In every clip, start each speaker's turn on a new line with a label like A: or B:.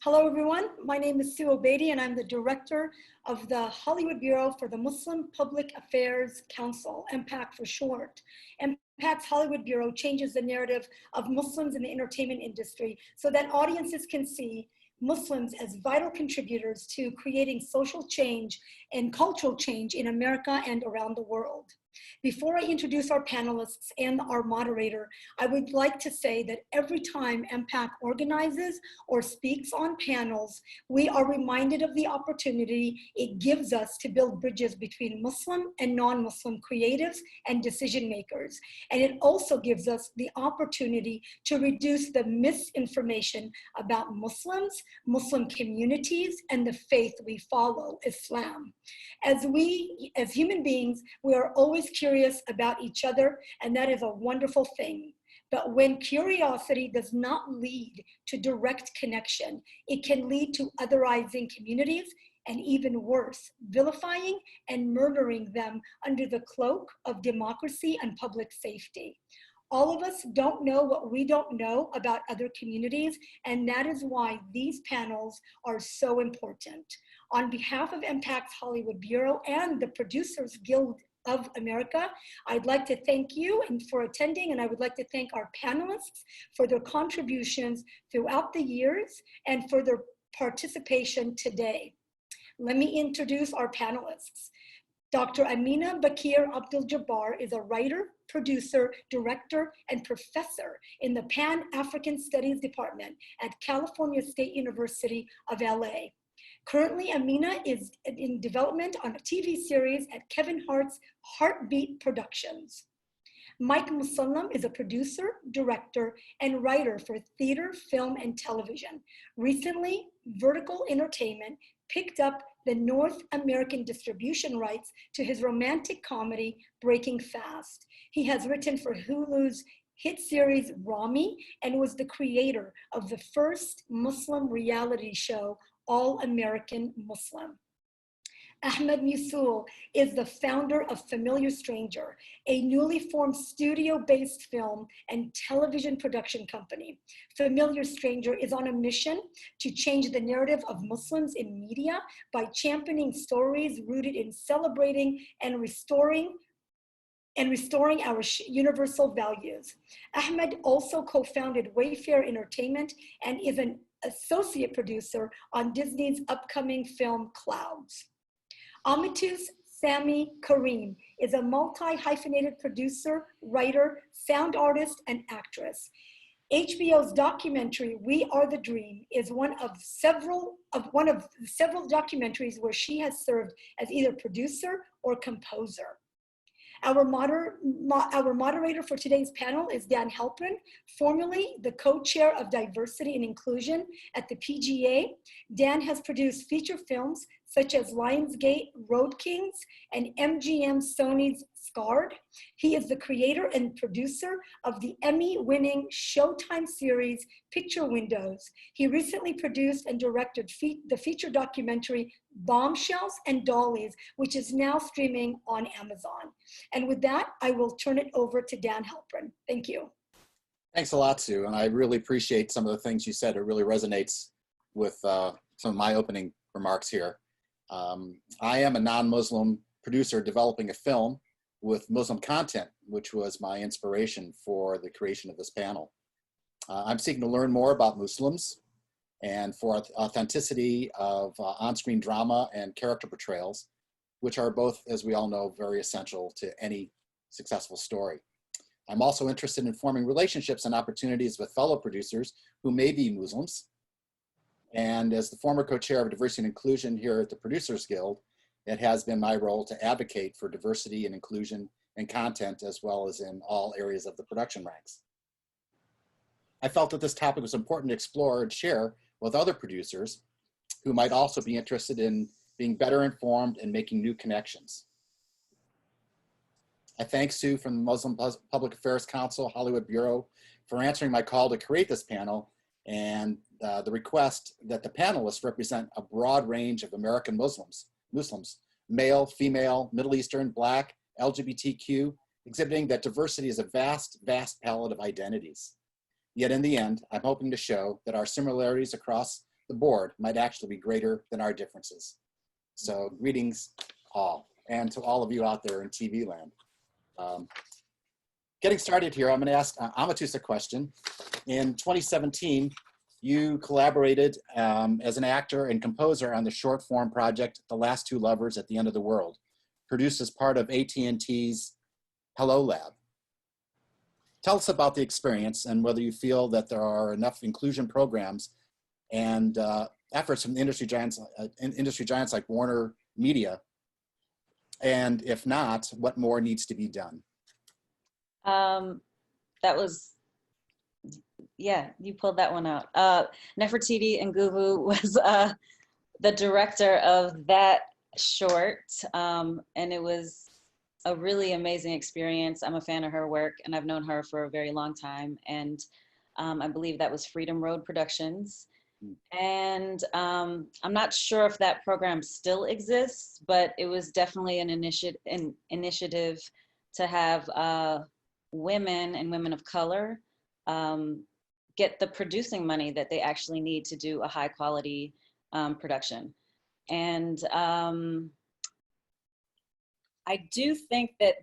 A: Hello, everyone. My name is Sue Obeidi, and I'm the director of the Hollywood Bureau for the Muslim Public Affairs Council, MPAC for short. MPAC's Hollywood Bureau changes the narrative of Muslims in the entertainment industry so that audiences can see Muslims as vital contributors to creating social change and cultural change in America and around the world. Before I introduce our panelists and our moderator, I would like to say that every time MPAC organizes or speaks on panels, we are reminded of the opportunity it gives us to build bridges between Muslim and non-Muslim creatives and decision makers. And it also gives us the opportunity to reduce the misinformation about Muslims, Muslim communities, and the faith we follow, Islam. As human beings, we are always curious about each other, and that is a wonderful thing. But when curiosity does not lead to direct connection, it can lead to otherizing communities, and even worse, vilifying and murdering them under the cloak of democracy and public safety. All of us don't know what we don't know about other communities, and that is why these panels are so important. On behalf of MPAC's Hollywood Bureau and the Producers Guild of America, I'd like to thank you for attending, and I would like to thank our panelists for their contributions throughout the years and for their participation today. Let me introduce our panelists. Dr. Aminah Abdul-Jabbaar is a writer, producer, director, and professor in the Pan-African Studies Department at California State University of LA. Currently, Aminah is in development on a TV series at Kevin Hart's Heartbeat Productions. Mike Mosallam is a producer, director, and writer for theater, film, and television. Recently, Vertical Entertainment picked up the North American distribution rights to his romantic comedy, Breaking Fast. He has written for Hulu's hit series Rami and was the creator of the first Muslim reality show, All American Muslim. Ahmed Musiol is the founder of Familiar Stranger, a newly formed studio-based film and television production company. Familiar Stranger is on a mission to change the narrative of Muslims in media by championing stories rooted in celebrating and restoring our universal values. Ahmed also co-founded Wayfair Entertainment and is an associate producer on Disney's upcoming film Clouds. Amatus Sami Kareem is a multi-hyphenated producer, writer, sound artist, and actress. HBO's documentary, We Are the Dream, is one of several documentaries where she has served as either producer or composer. Our moderator for today's panel is Dan Halperin, formerly the co-chair of Diversity and Inclusion at the PGA. Dan has produced feature films such as Lionsgate, Road Kings, and MGM Sony's Scarred. He is the creator and producer of the Emmy-winning Showtime series Picture Windows. He recently produced and directed the feature documentary Bombshells and Dollies, which is now streaming on Amazon. And with that, I will turn it over to Dan Halperin. Thank you.
B: Thanks a lot, Sue. And I really appreciate some of the things you said. It really resonates with some of my opening remarks here. I am a non-Muslim producer developing a film with Muslim content, which was my inspiration for the creation of this panel. I'm seeking to learn more about Muslims and for authenticity of on-screen drama and character portrayals, which are both, as we all know, very essential to any successful story. I'm also interested in forming relationships and opportunities with fellow producers who may be Muslims. And as the former co-chair of Diversity and Inclusion here at the Producers Guild, it has been my role to advocate for diversity and inclusion in content as well as in all areas of the production ranks. I felt that this topic was important to explore and share with other producers who might also be interested in being better informed and making new connections. I thank Sue from the Muslim Public Affairs Council, Hollywood Bureau, for answering my call to create this panel and the request that the panelists represent a broad range of American Muslims, male, female, Middle Eastern, Black, LGBTQ, exhibiting that diversity is a vast, vast palette of identities. Yet in the end, I'm hoping to show that our similarities across the board might actually be greater than our differences. So greetings all, and to all of you out there in TV land. Getting started here, I'm going to ask Amatus a question. In 2017, you collaborated as an actor and composer on the short form project, The Last Two Lovers at the End of the World, produced as part of AT&T's Hello Lab. Tell us about the experience and whether you feel that there are enough inclusion programs and efforts from the industry giants like Warner Media, and if not, what more needs to be done?
C: That was, yeah, you pulled that one out. Nefertiti Nguvu was the director of that short, and it was a really amazing experience. I'm a fan of her work, and I've known her for a very long time, and I believe that was Freedom Road Productions. And I'm not sure if that program still exists, but it was definitely an initiative to have women and women of color get the producing money that they actually need to do a high quality production. And I do think that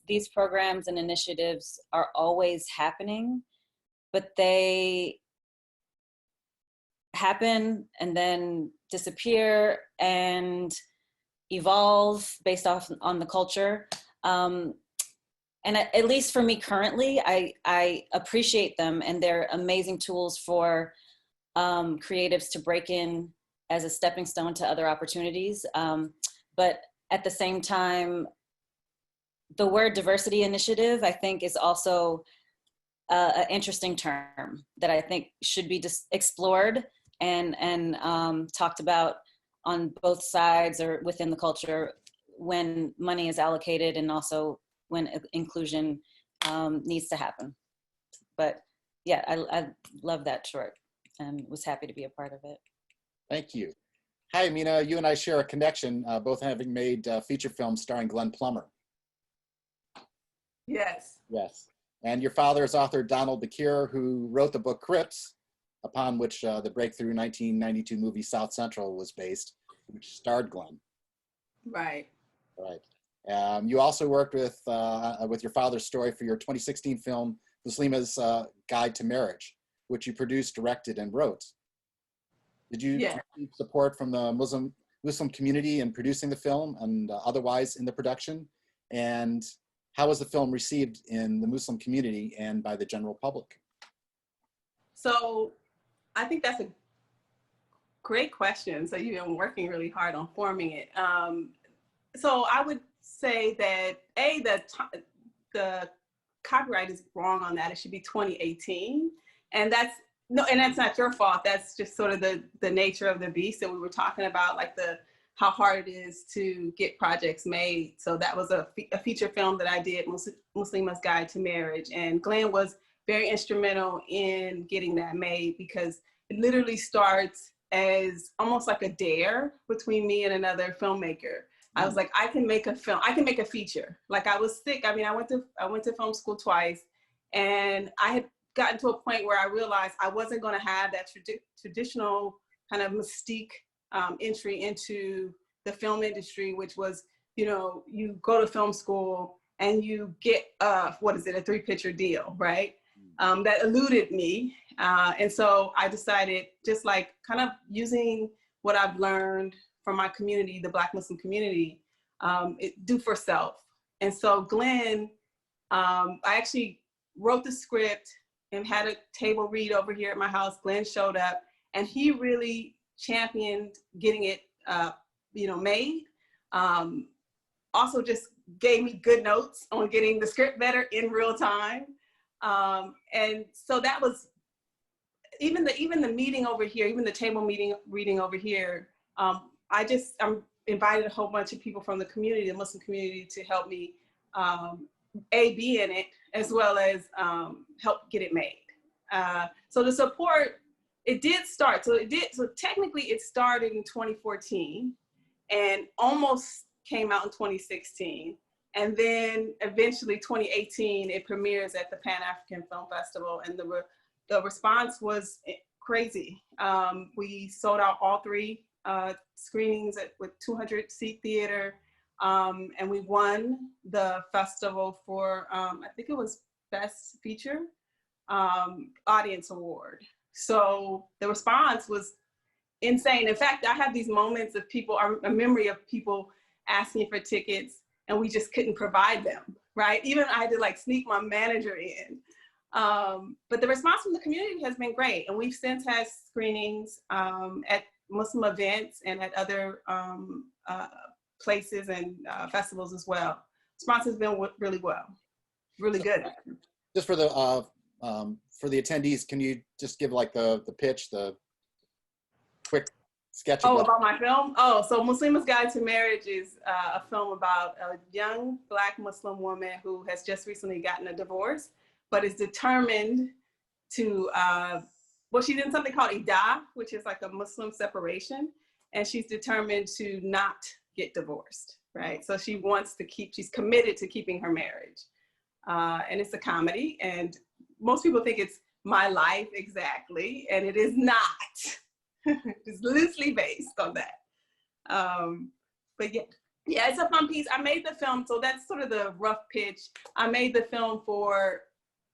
C: these programs and initiatives are always happening, but they happen and then disappear and evolve based on the culture. And at least for me currently, I appreciate them, and they're amazing tools for creatives to break in as a stepping stone to other opportunities. But at the same time, the word diversity initiative, I think, is also an interesting term that I think should be just explored and talked about on both sides or within the culture when money is allocated, and also when inclusion needs to happen. But yeah, I love that short and was happy to be a part of it.
B: Thank you. Hi, Aminah. You and I share a connection, both having made feature films starring Glenn Plummer.
D: Yes.
B: Yes. And your father is author Donald Bakir, who wrote the book Crips, upon which the breakthrough 1992 movie South Central was based, which starred Glenn.
D: Right.
B: Right. You also worked with your father's story for your 2016 film, Muslima's Guide to Marriage, which you produced, directed, and wrote. Did you receive support from the Muslim community in producing the film and otherwise in the production? And how was the film received in the Muslim community and by the general public?
D: So I think that's a great question. So you've been working really hard on forming it. So I would say that the copyright is wrong on that. It should be 2018. And that's not your fault. That's just sort of the nature of the beast that we were talking about, like how hard it is to get projects made. So that was a feature film that I did, Muslima's Guide to Marriage. And Glenn was very instrumental in getting that made, because it literally starts as almost like a dare between me and another filmmaker. I was like, I can make a film, I can make a feature. Like, I was sick. I mean, I went to film school twice, and I had gotten to a point where I realized I wasn't going to have that traditional kind of mystique entry into the film industry, which was, you go to film school and you get, a 3-picture deal, right? That eluded me. And so I decided, just like kind of using what I've learned from my community, the Black Muslim community, do for self. And so Glenn, I actually wrote the script and had a table read over here at my house. Glenn showed up, and he really championed getting it, made. Also just gave me good notes on getting the script better in real time. And so that was, even the meeting over here, even the table reading over here, I'm invited a whole bunch of people from the community, the Muslim community, to help me be in it, as well as help get it made. So the support, it did start. So technically it started in 2014 and almost came out in 2016. And then eventually 2018, it premieres at the Pan-African Film Festival. And the response was crazy. We sold out all 3 screenings with 200-seat theater, and we won the festival for, I think it was Best Feature Audience Award. So the response was insane. In fact, I have these moments of people, a memory of people asking for tickets and we just couldn't provide them, right? Even I had to like sneak my manager in. But the response from the community has been great. And we've since had screenings at Muslim events and at other places and festivals as well. Response has been really really good.
B: Just for the attendees, can you just give like the pitch, the quick sketch?
D: Oh, about my film? Oh, so Muslima's Guide to Marriage is a film about a young Black Muslim woman who has just recently gotten a divorce, but is determined to, well, she's in something called Ida, which is like a Muslim separation, and she's determined to not get divorced, right? So she wants to she's committed to keeping her marriage. And it's a comedy, and most people think it's my life exactly, and it is not. It's loosely based on that. But yeah, it's a fun piece. I made the film, so that's sort of the rough pitch. I made the film for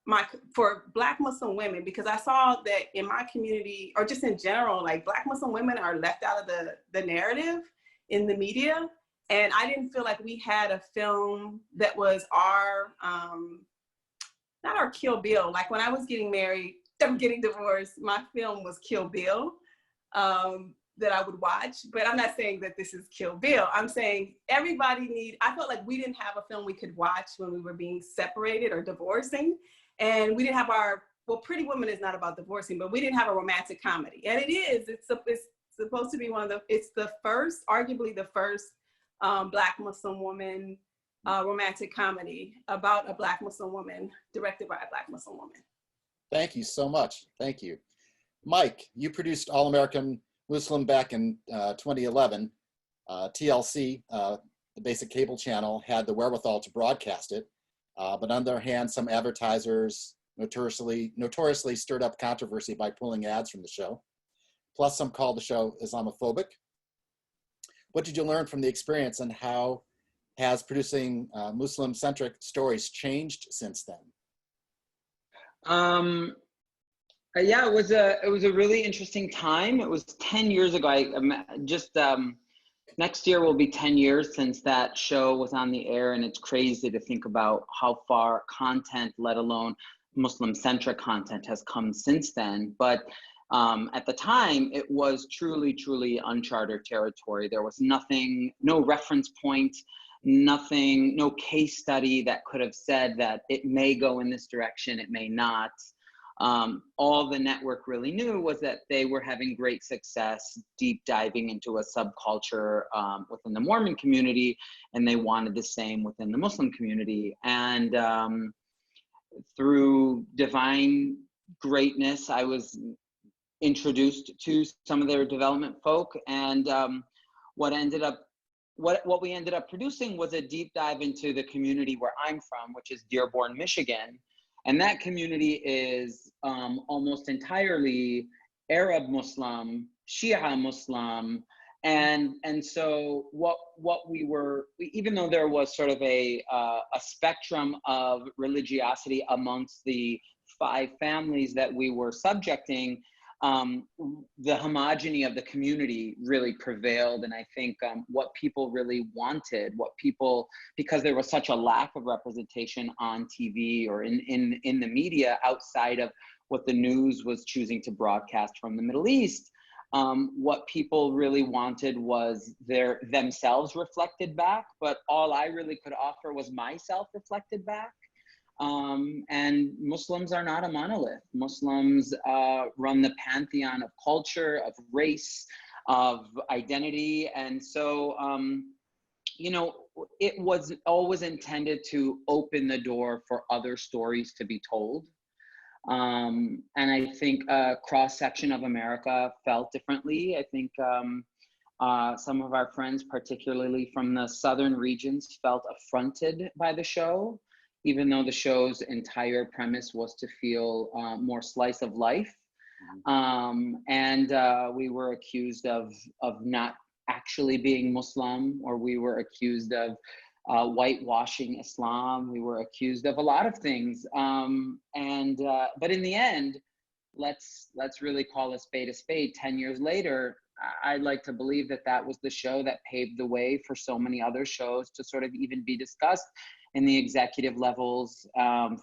D: Black Muslim women because I saw that in my community, or just in general, like Black Muslim women are left out of the narrative in the media. And I didn't feel like we had a film that was our, not our Kill Bill. Like when I was getting married, I'm getting divorced, my film was Kill Bill. That I would watch, but I'm not saying that this is Kill Bill. I'm saying I felt like we didn't have a film we could watch when we were being separated or divorcing. And we didn't have well, Pretty Woman is not about divorcing, but we didn't have a romantic comedy. And it's supposed to be it's arguably the first Black Muslim woman romantic comedy about a Black Muslim woman, directed by a Black Muslim woman.
B: Thank you so much. Thank you. Mike, you produced All American Muslim back in 2011. TLC, the basic cable channel, had the wherewithal to broadcast it. But on the other hand, some advertisers notoriously stirred up controversy by pulling ads from the show. Plus, some called the show Islamophobic. What did you learn from the experience, and how has producing Muslim-centric stories changed since then?
E: Yeah, it was a really interesting time. It was 10 years ago. Next year will be 10 years since that show was on the air, and it's crazy to think about how far content, let alone Muslim-centric content, has come since then. But at the time, it was truly uncharted territory. There was nothing, no reference point, nothing, no case study that could have said that it may go in this direction, it may not. All the network really knew was that they were having great success deep diving into a subculture within the Mormon community, and they wanted the same within the Muslim community. And through divine greatness, I was introduced to some of their development folk, and what we ended up producing was a deep dive into the community where I'm from, which is Dearborn, Michigan. And that community is almost entirely Arab Muslim, Shia Muslim, and so what we were, even though there was sort of a spectrum of religiosity amongst the 5 families that we were subjecting, the homogeny of the community really prevailed. And I think what people really wanted, because there was such a lack of representation on TV or in the media outside of what the news was choosing to broadcast from the Middle East, what people really wanted was themselves reflected back, but all I really could offer was myself reflected back. And Muslims are not a monolith. Muslims run the pantheon of culture, of race, of identity. And so, it was always intended to open the door for other stories to be told. And I think a cross-section of America felt differently. I think some of our friends, particularly from the southern regions, felt affronted by the show, even though the show's entire premise was to feel more slice of life. We were accused of not actually being Muslim, or we were accused of whitewashing Islam. We were accused of a lot of things. But in the end, let's really call a spade a spade. 10 years later, I'd like to believe that that was the show that paved the way for so many other shows to sort of even be discussed in the executive levels,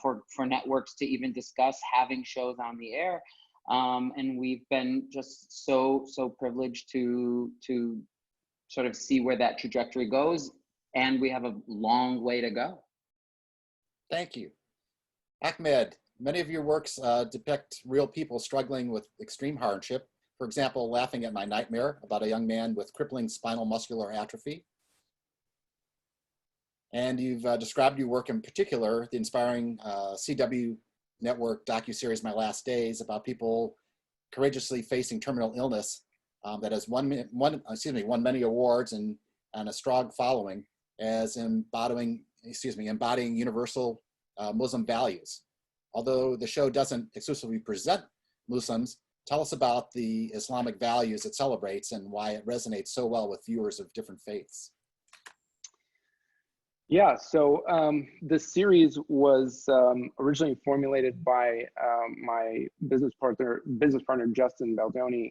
E: for networks to even discuss having shows on the air. And we've been just so privileged to sort of see where that trajectory goes. And we have a long way to go.
B: Thank you. Ahmed, many of your works depict real people struggling with extreme hardship. For example, Laughing at My Nightmare, about a young man with crippling spinal muscular atrophy. And you've described your work, in particular, the inspiring CW network docuseries My Last Days, about people courageously facing terminal illness that has won many awards and a strong following as embodying universal Muslim values. Although the show doesn't exclusively present Muslims, tell us about the Islamic values it celebrates and why it resonates so well with viewers of different faiths.
F: Yeah, so this series was originally formulated by my business partner Justin Baldoni,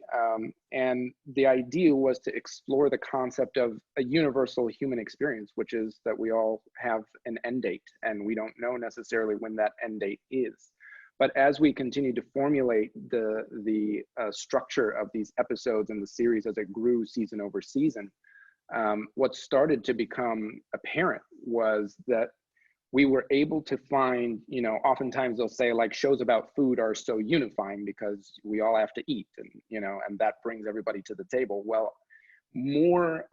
F: and the idea was to explore the concept of a universal human experience, which is that we all have an end date, and we don't know necessarily when that end date is. But as we continue to formulate the structure of these episodes and the series as it grew season over season, what started to become apparent was that we were able to find, oftentimes they'll say like shows about food are so unifying because we all have to eat, and and that brings everybody to the table. Well, more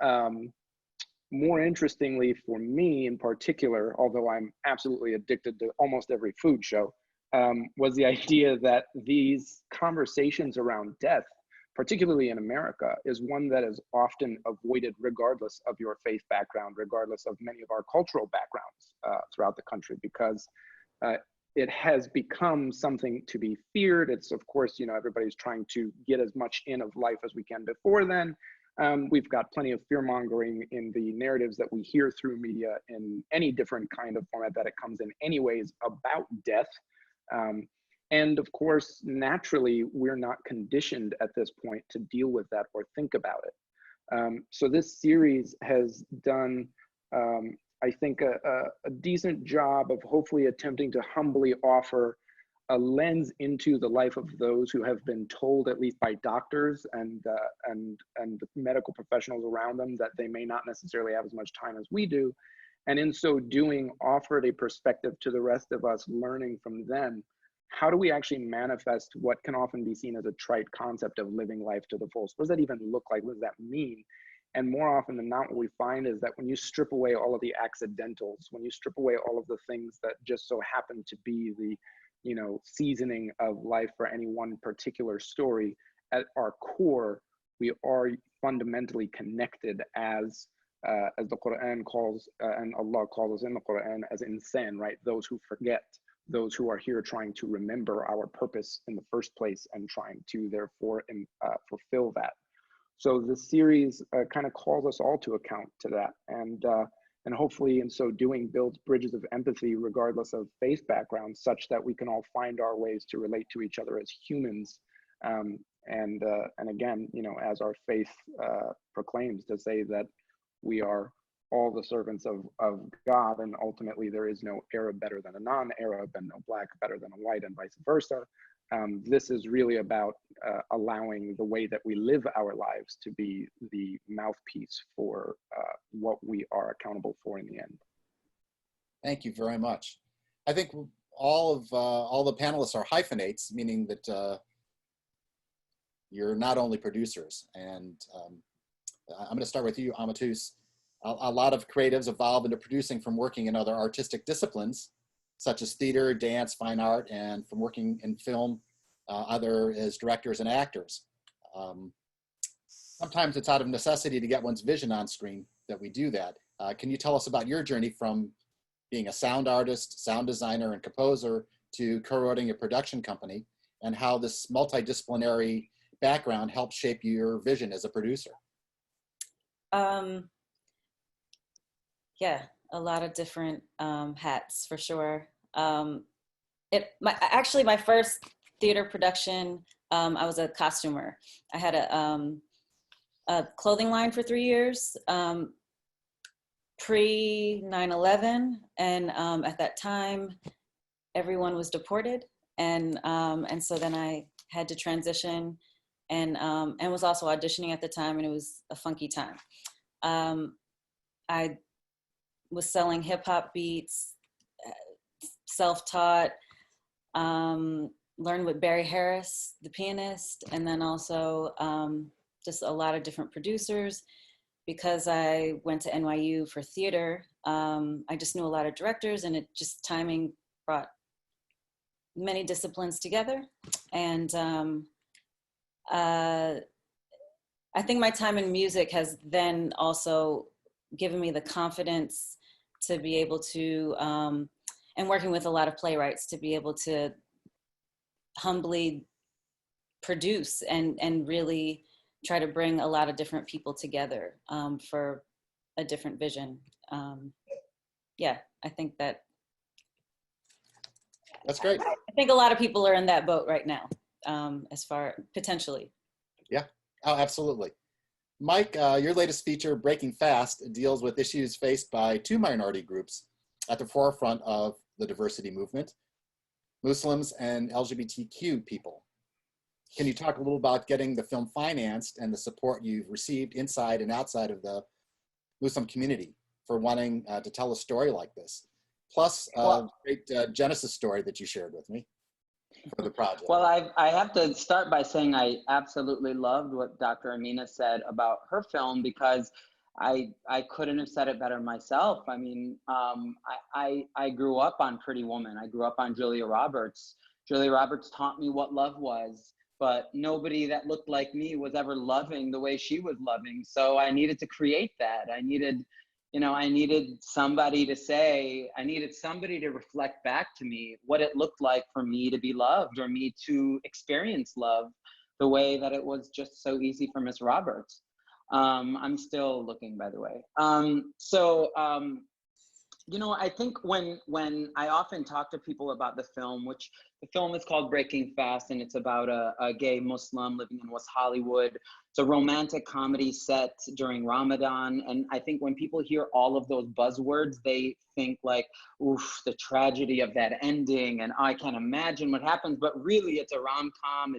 F: interestingly for me in particular, although I'm absolutely addicted to almost every food show, was the idea that these conversations around death, particularly in America, is one that is often avoided regardless of your faith background, regardless of many of our cultural backgrounds throughout the country, because it has become something to be feared. It's, of course, everybody's trying to get as much in of life as we can before then. We've got plenty of fear mongering in the narratives that we hear through media in any different kind of format that it comes in anyways about death. And of course, naturally, we're not conditioned at this point to deal with that or think about it. So this series has done, I think, a decent job of hopefully attempting to humbly offer a lens into the life of those who have been told, at least by doctors and medical professionals around them, that they may not necessarily have as much time as we do. And in so doing, offered a perspective to the rest of us, learning from them. How do we actually manifest what can often be seen as a trite concept of living life to the fullest? What does that even look like? What does that mean? And more often than not, what we find is that when you strip away all of the accidentals, when you strip away all of the things that just so happen to be the, seasoning of life for any one particular story, at our core, we are fundamentally connected as the Quran calls, and Allah calls us in the Quran as insan, right? Those who forget, those who are here trying to remember our purpose in the first place and trying to therefore fulfill that. So the series kind of calls us all to account to that, and hopefully in so doing builds bridges of empathy regardless of faith background, such that we can all find our ways to relate to each other as humans. And again, as our faith proclaims, to say that we are all the servants of God, and ultimately there is no Arab better than a non-Arab and no black better than a white, and vice versa. This is really about allowing the way that we live our lives to be the mouthpiece for what we are accountable for in the end.
B: Thank you very much. I think all the panelists are hyphenates, meaning that you're not only producers. And I'm going to start with you, Amatus. A lot of creatives evolve into producing from working in other artistic disciplines, such as theater, dance, fine art, and from working in film, either as directors and actors. Sometimes it's out of necessity to get one's vision on screen that we do that. Can you tell us about your journey from being a sound artist, sound designer, and composer to co-writing a production company, and how this multidisciplinary background helped shape your vision as a producer.
C: Yeah, a lot of different hats for sure. Actually, my first theater production, I was a costumer. I had a clothing line for 3 years, pre 9/11, and at that time, everyone was deported, and so then I had to transition, and was also auditioning at the time, and it was a funky time. I was selling hip hop beats, self-taught, learned with Barry Harris, the pianist, and then also just a lot of different producers. Because I went to NYU for theater, I just knew a lot of directors, and it just timing brought many disciplines together. And I think my time in music has then also given me the confidence to be able to, and working with a lot of playwrights, to be able to humbly produce and really try to bring a lot of different people together for a different vision. Yeah, I think that's
B: great.
C: I think a lot of people are in that boat right now, as far potentially.
B: Yeah, oh, absolutely. Mike, your latest feature, Breaking Fast, deals with issues faced by two minority groups at the forefront of the diversity movement, Muslims and LGBTQ people. Can you talk a little about getting the film financed and the support you've received inside and outside of the Muslim community for wanting to tell a story like this? Plus, great Genesis story that you shared with me for the project.
E: Well, I have to start by saying I absolutely loved what Dr. Aminah said about her film, because I couldn't have said it better myself. I mean, I grew up on Pretty Woman. I grew up on Julia Roberts. Julia Roberts taught me what love was, but nobody that looked like me was ever loving the way she was loving. So I needed to create that. I needed somebody to say, I needed somebody to reflect back to me what it looked like for me to be loved, or me to experience love the way that it was just so easy for Miss Roberts. I'm still looking, by the way. You know, I think when I often talk to people about the film, which the film is called Breaking Fast, and it's about a gay Muslim living in West Hollywood. It's a romantic comedy set during Ramadan. And I think when people hear all of those buzzwords, they think like, oof, the tragedy of that ending, and I can't imagine what happens. But really, it's a rom-com.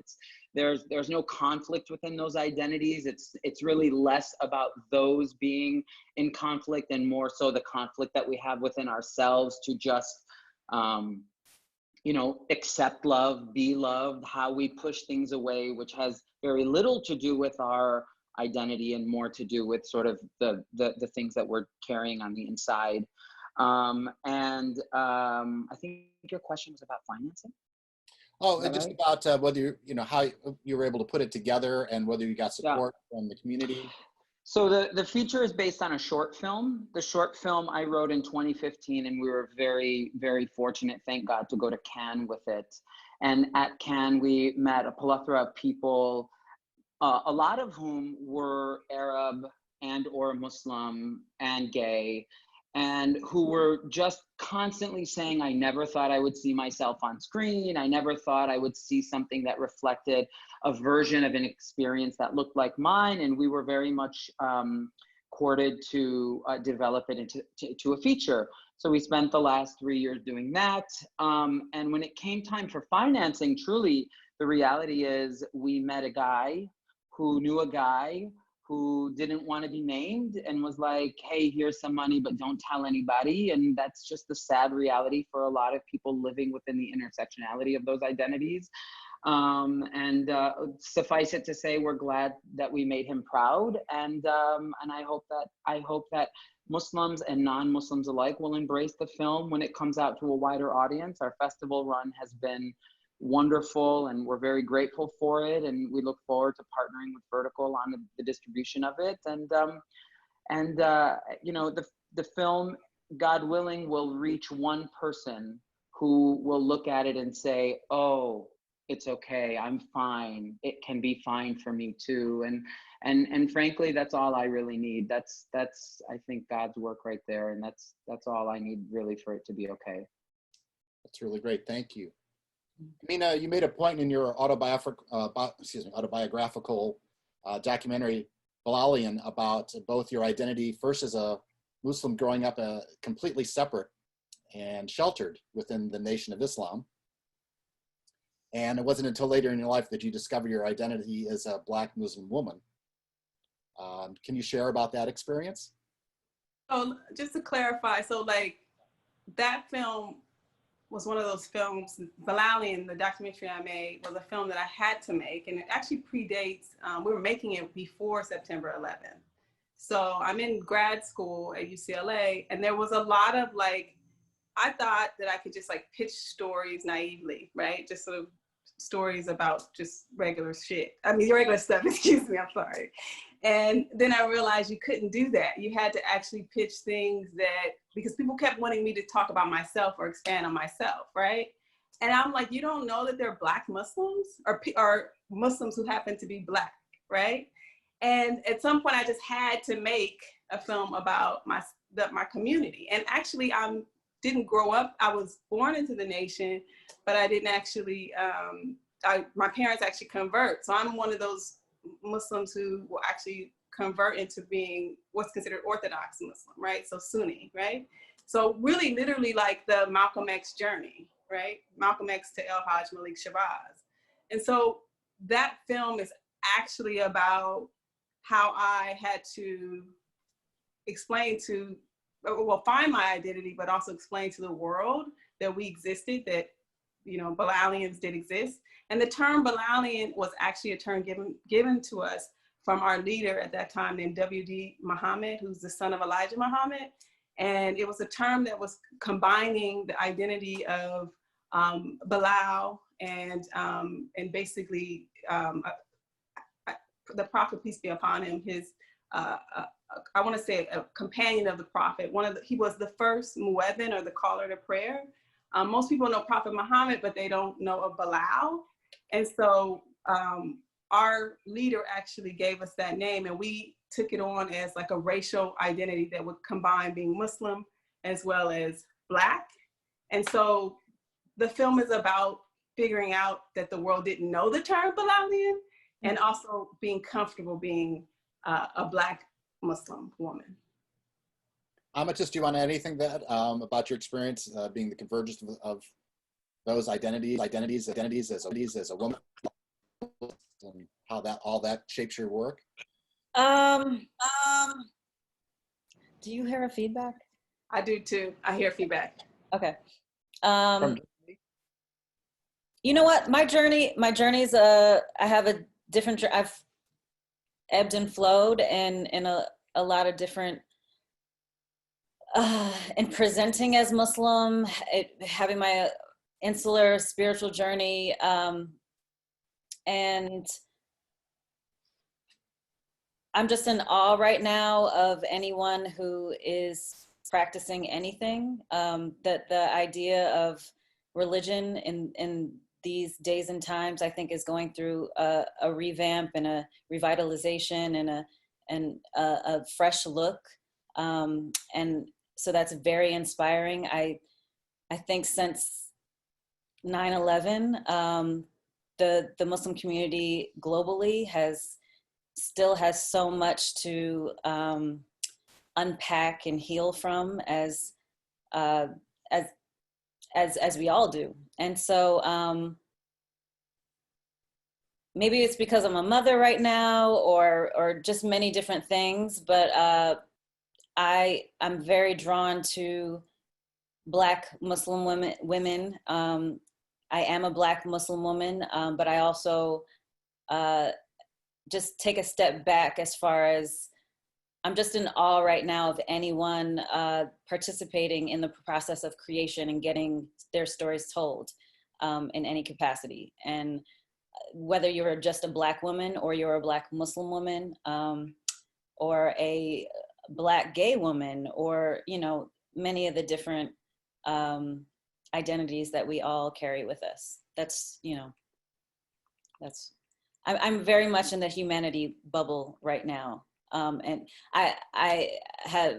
E: There's no conflict within those identities. It's really less about those being in conflict, and more so the conflict that we have within ourselves to just, you know, accept love, be loved, how we push things away, which has very little to do with our identity and more to do with sort of the things that we're carrying on the inside. I think your question was about financing.
B: Oh, just right? About whether how you were able to put it together and whether you got support from the community.
E: So the feature is based on a short film. The short film I wrote in 2015, and we were very, very fortunate, thank God, to go to Cannes with it. And at Cannes, we met a plethora of people, a lot of whom were Arab and or Muslim and gay, and who were just constantly saying, I never thought I would see myself on screen. I never thought I would see something that reflected a version of an experience that looked like mine. And we were very much courted to develop it into a feature. So we spent the last 3 years doing that. And when it came time for financing, truly, the reality is we met a guy who knew a guy who didn't want to be named and was like, hey, here's some money, but don't tell anybody. And that's just the sad reality for a lot of people living within the intersectionality of those identities. Suffice it to say, we're glad that we made him proud. And I hope that Muslims and non-Muslims alike will embrace the film when it comes out to a wider audience. Our festival run has been wonderful, and we're very grateful for it, and we look forward to partnering with Vertical on the distribution of it. You know, the film, God willing, will reach one person who will look at it and say, oh, it's okay, I'm fine, it can be fine for me too. And frankly, that's all I really need. That's I think God's work right there, and that's all I need really for it to be okay.
B: That's really great. Thank you. Aminah, you made a point in your autobiographical documentary, Bilalian, about both your identity first as a Muslim growing up completely separate and sheltered within the Nation of Islam. And it wasn't until later in your life that you discovered your identity as a Black Muslim woman. Can you share about that experience?
D: Oh, just to clarify, so like that film was one of those films, Bilalian, the documentary I made, was a film that I had to make, and it actually predates, we were making it before September 11th. So I'm in grad school at UCLA, and there was a lot of like, I thought that I could just like pitch stories naively, right? Just sort of stories about just regular shit. I mean, regular stuff, excuse me, I'm sorry. And then I realized you couldn't do that. You had to actually pitch things that, because people kept wanting me to talk about myself or expand on myself, right? And I'm like, you don't know that they're Black Muslims or Muslims who happen to be Black, right? And at some point I just had to make a film about my community. And actually didn't grow up, I was born into the nation, but I didn't actually, my parents actually convert. So I'm one of those Muslims who will actually convert into being what's considered Orthodox Muslim, right? So Sunni, right? So really literally like the Malcolm X journey, right? Malcolm X to El Hajj Malik Shabazz. And so that film is actually about how I had to explain to, well, find my identity, but also explain to the world that we existed, that, you know, Bilalians did exist. And the term Bilalian was actually a term given to us from our leader at that time named W.D. Muhammad, who's the son of Elijah Muhammad. And it was a term that was combining the identity of Bilal and basically the Prophet, peace be upon him, his, I want to say a companion of the Prophet. He was the first muezzin, or the caller to prayer. Most people know Prophet Muhammad, but they don't know of Bilal. And so our leader actually gave us that name, and we took it on as like a racial identity that would combine being Muslim as well as Black. And so the film is about figuring out that the world didn't know the term Bilalian, and also being comfortable being a Black Muslim woman.
B: Amatus, do you want to add anything that about your experience being the convergence of those identities as a woman, and how all that shapes your work?
C: Do you hear a feedback?
D: I do too. I hear feedback.
C: Okay. You know what? My journey's I have a different. I've ebbed and flowed, and in a lot of different. In presenting as Muslim, having my insular spiritual journey, and I'm just in awe right now of anyone who is practicing anything. That the idea of religion in these days and times, I think, is going through a revamp and a revitalization and a fresh look, and so that's very inspiring. I think since 9/11, the Muslim community globally still has so much to unpack and heal from, as we all do. And so maybe it's because I'm a mother right now, or just many different things, but I'm very drawn to Black Muslim women. I am a Black Muslim woman, but I also just take a step back as far as I'm just in awe right now of anyone participating in the process of creation and getting their stories told in any capacity. And whether you're just a Black woman, or you're a Black Muslim woman, or a Black gay woman, or, you know, many of the different identities that we all carry with us. That's, you know, I'm very much in the humanity bubble right now. And I have,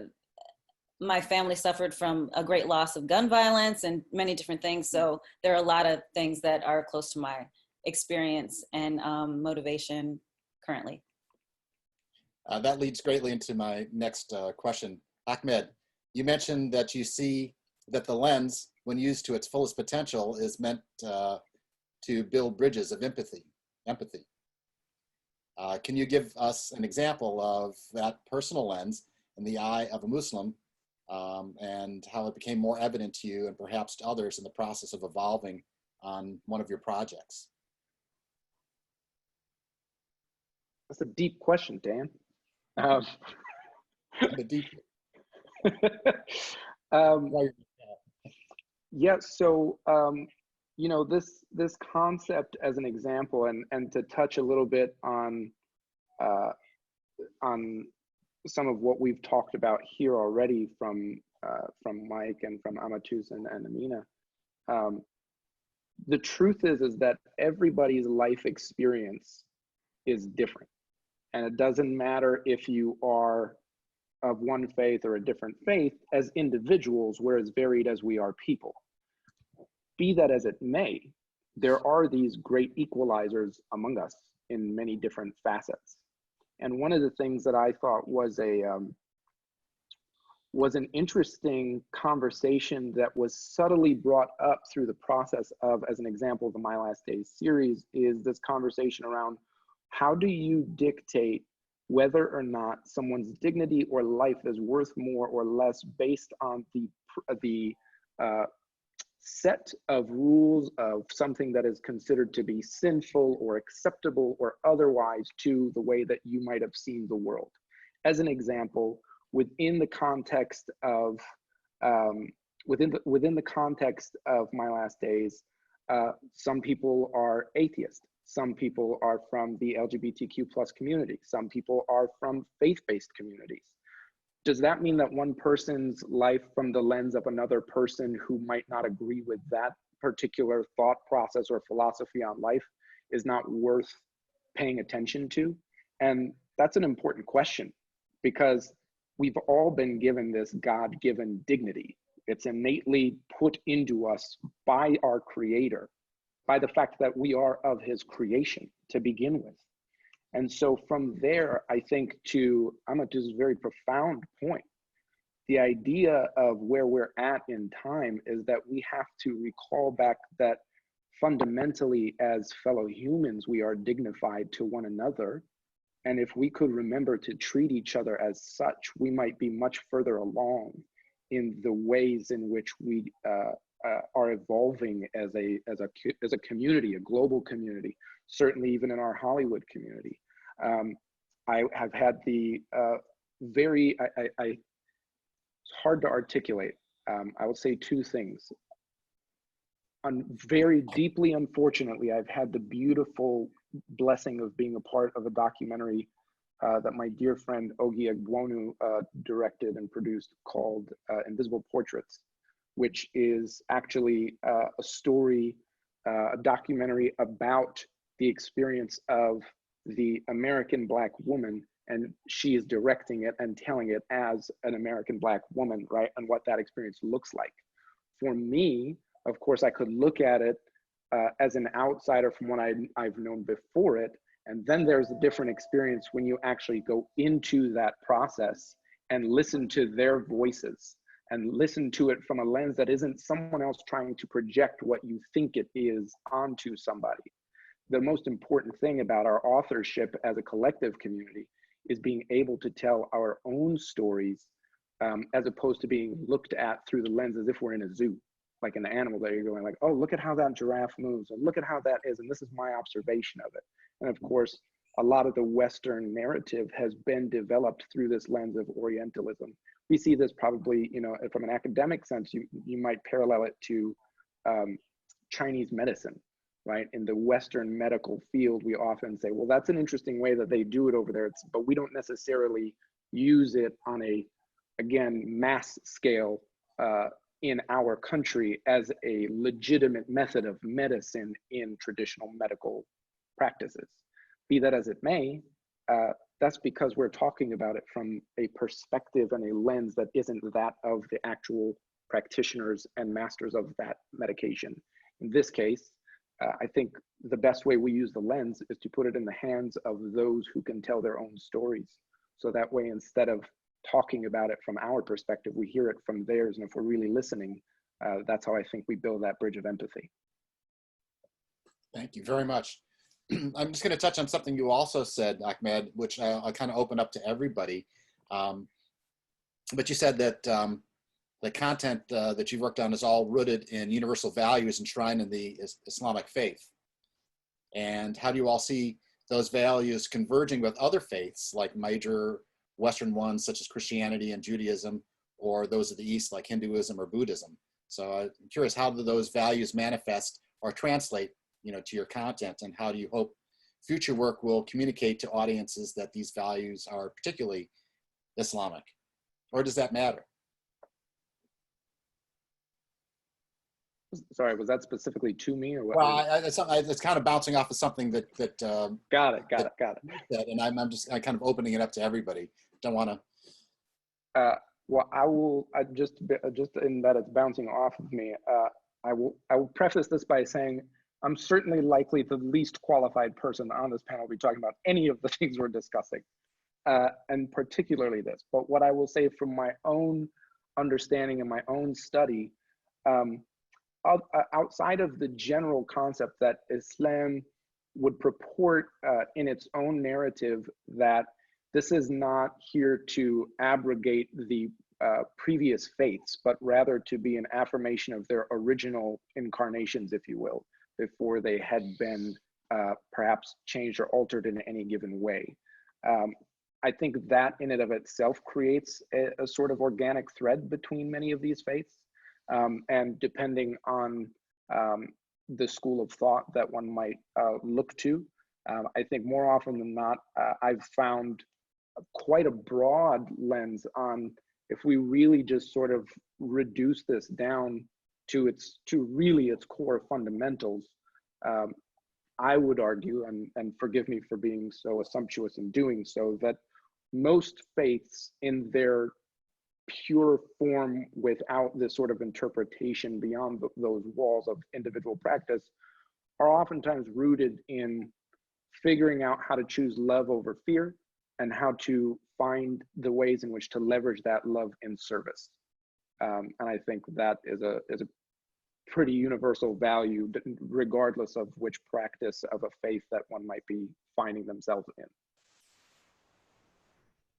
C: my family suffered from a great loss of gun violence and many different things. So there are a lot of things that are close to my experience and motivation currently.
B: That leads greatly into my next question. Ahmed, you mentioned that you see that the lens, when used to its fullest potential, is meant to build bridges of empathy. Can you give us an example of that personal lens in the eye of a Muslim, and how it became more evident to you and perhaps to others in the process of evolving on one of your projects?
F: That's a deep question, Dan.
B: The deep.
F: Yeah, so you know, this concept as an example, and to touch a little bit on some of what we've talked about here already from Mike and from Amatus and Aminah. The truth is that everybody's life experience is different, and it doesn't matter if you are of one faith or a different faith. As individuals, we're as varied as we are people. Be that as it may, there are these great equalizers among us in many different facets. And one of the things that I thought was an interesting conversation that was subtly brought up through the process of, as an example of the My Last Days series, is this conversation around how do you dictate whether or not someone's dignity or life is worth more or less based on the set of rules of something that is considered to be sinful or acceptable or otherwise to the way that you might have seen the world. As an example, within the context of within the context of My Last Days, some people are atheists. Some people are from the LGBTQ+ community. Some people are from faith-based communities. Does that mean that one person's life from the lens of another person who might not agree with that particular thought process or philosophy on life is not worth paying attention to? And that's an important question, because we've all been given this God-given dignity. It's innately put into us by our Creator, by the fact that we are of His creation to begin with. And so from there, I think, to Amatus' very profound point, the idea of where we're at in time is that we have to recall back that fundamentally as fellow humans, we are dignified to one another. And if we could remember to treat each other as such, we might be much further along in the ways in which we are evolving as a community, a global community, certainly even in our Hollywood community. I have had the it's hard to articulate. I will say two things. Very deeply, unfortunately, I've had the beautiful blessing of being a part of a documentary that my dear friend Ogi Egbonu directed and produced called Invisible Portraits, which is actually a story, a documentary about the experience of the American Black woman, and she is directing it and telling it as an American Black woman, right? And what that experience looks like. For me, of course, I could look at it as an outsider from what I've known before it, and then there's a different experience when you actually go into that process and listen to their voices and listen to it from a lens that isn't someone else trying to project what you think it is onto somebody. The most important thing about our authorship as a collective community is being able to tell our own stories as opposed to being looked at through the lens as if we're in a zoo, like an animal that you're going like, oh, look at how that giraffe moves, and look at how that is, and this is my observation of it. And of course, a lot of the Western narrative has been developed through this lens of Orientalism. We see this probably, you know, from an academic sense, you might parallel it to Chinese medicine, right? In the Western medical field, we often say, well, that's an interesting way that they do it over there, but we don't necessarily use it on a, again, mass scale in our country as a legitimate method of medicine in traditional medical practices. Be that as it may, that's because we're talking about it from a perspective and a lens that isn't that of the actual practitioners and masters of that medication. In this case, I think the best way we use the lens is to put it in the hands of those who can tell their own stories. So that way, instead of talking about it from our perspective, we hear it from theirs. And if we're really listening, that's how I think we build that bridge of empathy.
B: Thank you very much. I'm just going to touch on something you also said, Ahmed, which I'll kind of open up to everybody. But you said that the content that you've worked on is all rooted in universal values enshrined in the Islamic faith. And how do you all see those values converging with other faiths, like major Western ones, such as Christianity and Judaism, or those of the East, like Hinduism or Buddhism? So I'm curious, how do those values manifest or translate, to your content, and how do you hope future work will communicate to audiences that these values are particularly Islamic? Or does that matter?
F: Sorry, was that specifically to me or what?
B: Well, it's kind of bouncing off of something that
F: Got it.
B: and I'm kind of opening it up to everybody. Don't want to.
F: Well, I just in that it's bouncing off of me. I will preface this by saying I'm certainly likely the least qualified person on this panel to be talking about any of the things we're discussing, and particularly this. But what I will say from my own understanding and my own study, outside of the general concept that Islam would purport in its own narrative that this is not here to abrogate the previous faiths, but rather to be an affirmation of their original incarnations, if you will, before they had been perhaps changed or altered in any given way. I think that in and of itself creates a sort of organic thread between many of these faiths. And depending on the school of thought that one might look to, I think more often than not, I've found quite a broad lens on if we really just sort of reduce this down to really its core fundamentals. I would argue, and forgive me for being so assumptuous in doing so, that most faiths in their pure form, without this sort of interpretation beyond those walls of individual practice, are oftentimes rooted in figuring out how to choose love over fear and how to find the ways in which to leverage that love in service. And I think that is a pretty universal value, regardless of which practice of a faith that one might be finding themselves in.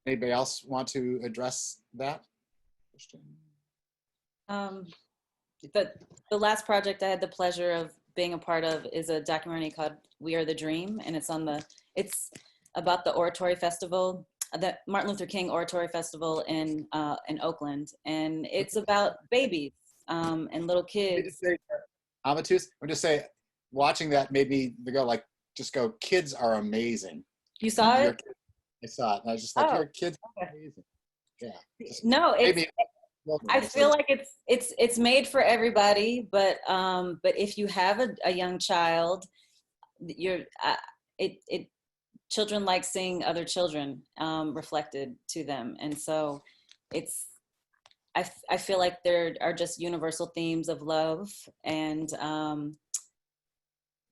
B: Anybody else want to address that?
C: The last project I had the pleasure of being a part of is a documentary called We Are the Dream, and it's about the Oratory Festival, the Martin Luther King Oratory Festival in Oakland, and it's about babies and little kids.
B: Amatus, I'm just say, watching that made me go, kids are amazing.
C: You saw it?
B: I saw it, and I was just like, your kids are amazing. Yeah.
C: No, I feel like it's made for everybody, but if you have a young child, children like seeing other children reflected to them, and so I feel like there are just universal themes of love and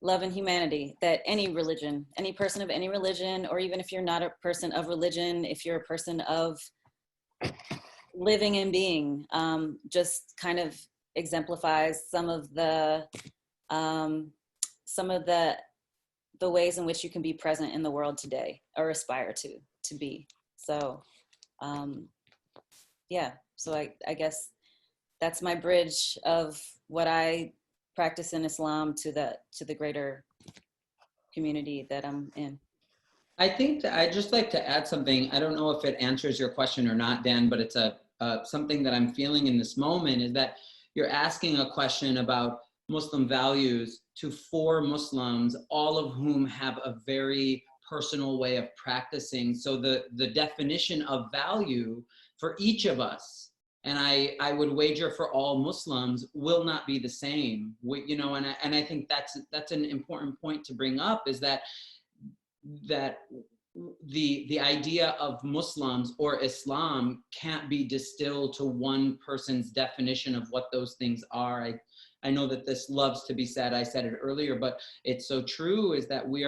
C: love and humanity that any person of any religion, or even if you're not a person of religion, if you're a person of living and being, just kind of exemplifies some of the ways in which you can be present in the world today, or aspire to be. So so I guess that's my bridge of what I practice in Islam to the greater community that I'm in.
G: I think that I'd just like to add something. I don't know if it answers your question or not, Dan, but it's something that I'm feeling in this moment, is that you're asking a question about Muslim values to 4 Muslims, all of whom have a very personal way of practicing. So the definition of value for each of us, and I would wager for all Muslims will not be the same. You know, and I think that's an important point to bring up, is that the idea of Muslims or Islam can't be distilled to one person's definition of what those things are. I know that this loves to be said, I said it earlier, but it's so true, is that we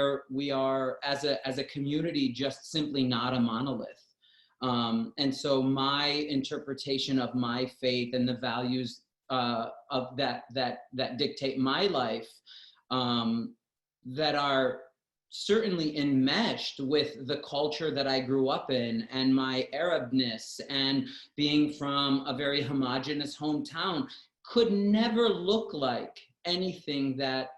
G: are as a community just simply not a monolith. And so my interpretation of my faith and the values of that dictate my life, that are certainly enmeshed with the culture that I grew up in, and my Arabness, and being from a very homogenous hometown, could never look like anything that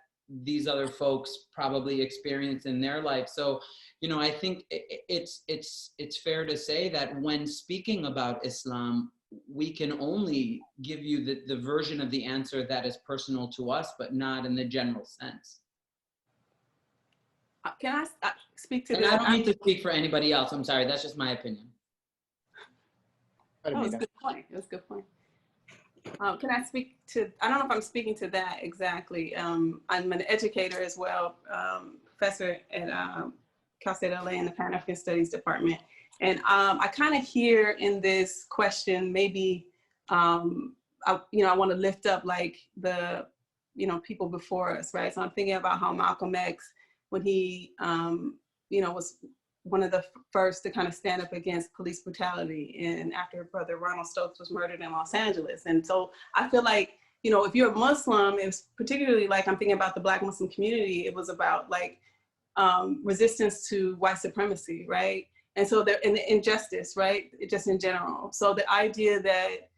G: these other folks probably experience in their life. So, you know, I think it's fair to say that when speaking about Islam, we can only give you the version of the answer that is personal to us, but not in the general sense.
D: Can I speak to
G: and
D: this?
G: I don't need to speak for anybody else. I'm sorry. That's just my opinion.
D: Oh, that's a good point. That's a good point. Can I speak to, I don't know if I'm speaking to that exactly. I'm an educator as well, professor at Cal State LA in the Pan-African Studies Department. And I kind of hear in this question, maybe, I want to lift up like the, people before us, right? So I'm thinking about how Malcolm X, when he, was one of the first to kind of stand up against police brutality, and after Brother Ronald Stokes was murdered in Los Angeles. And so I feel like, if you're a Muslim, it's particularly like, I'm thinking about the Black Muslim community, it was about like resistance to white supremacy, right? And so there, and the injustice, right? Just in general. So the idea that,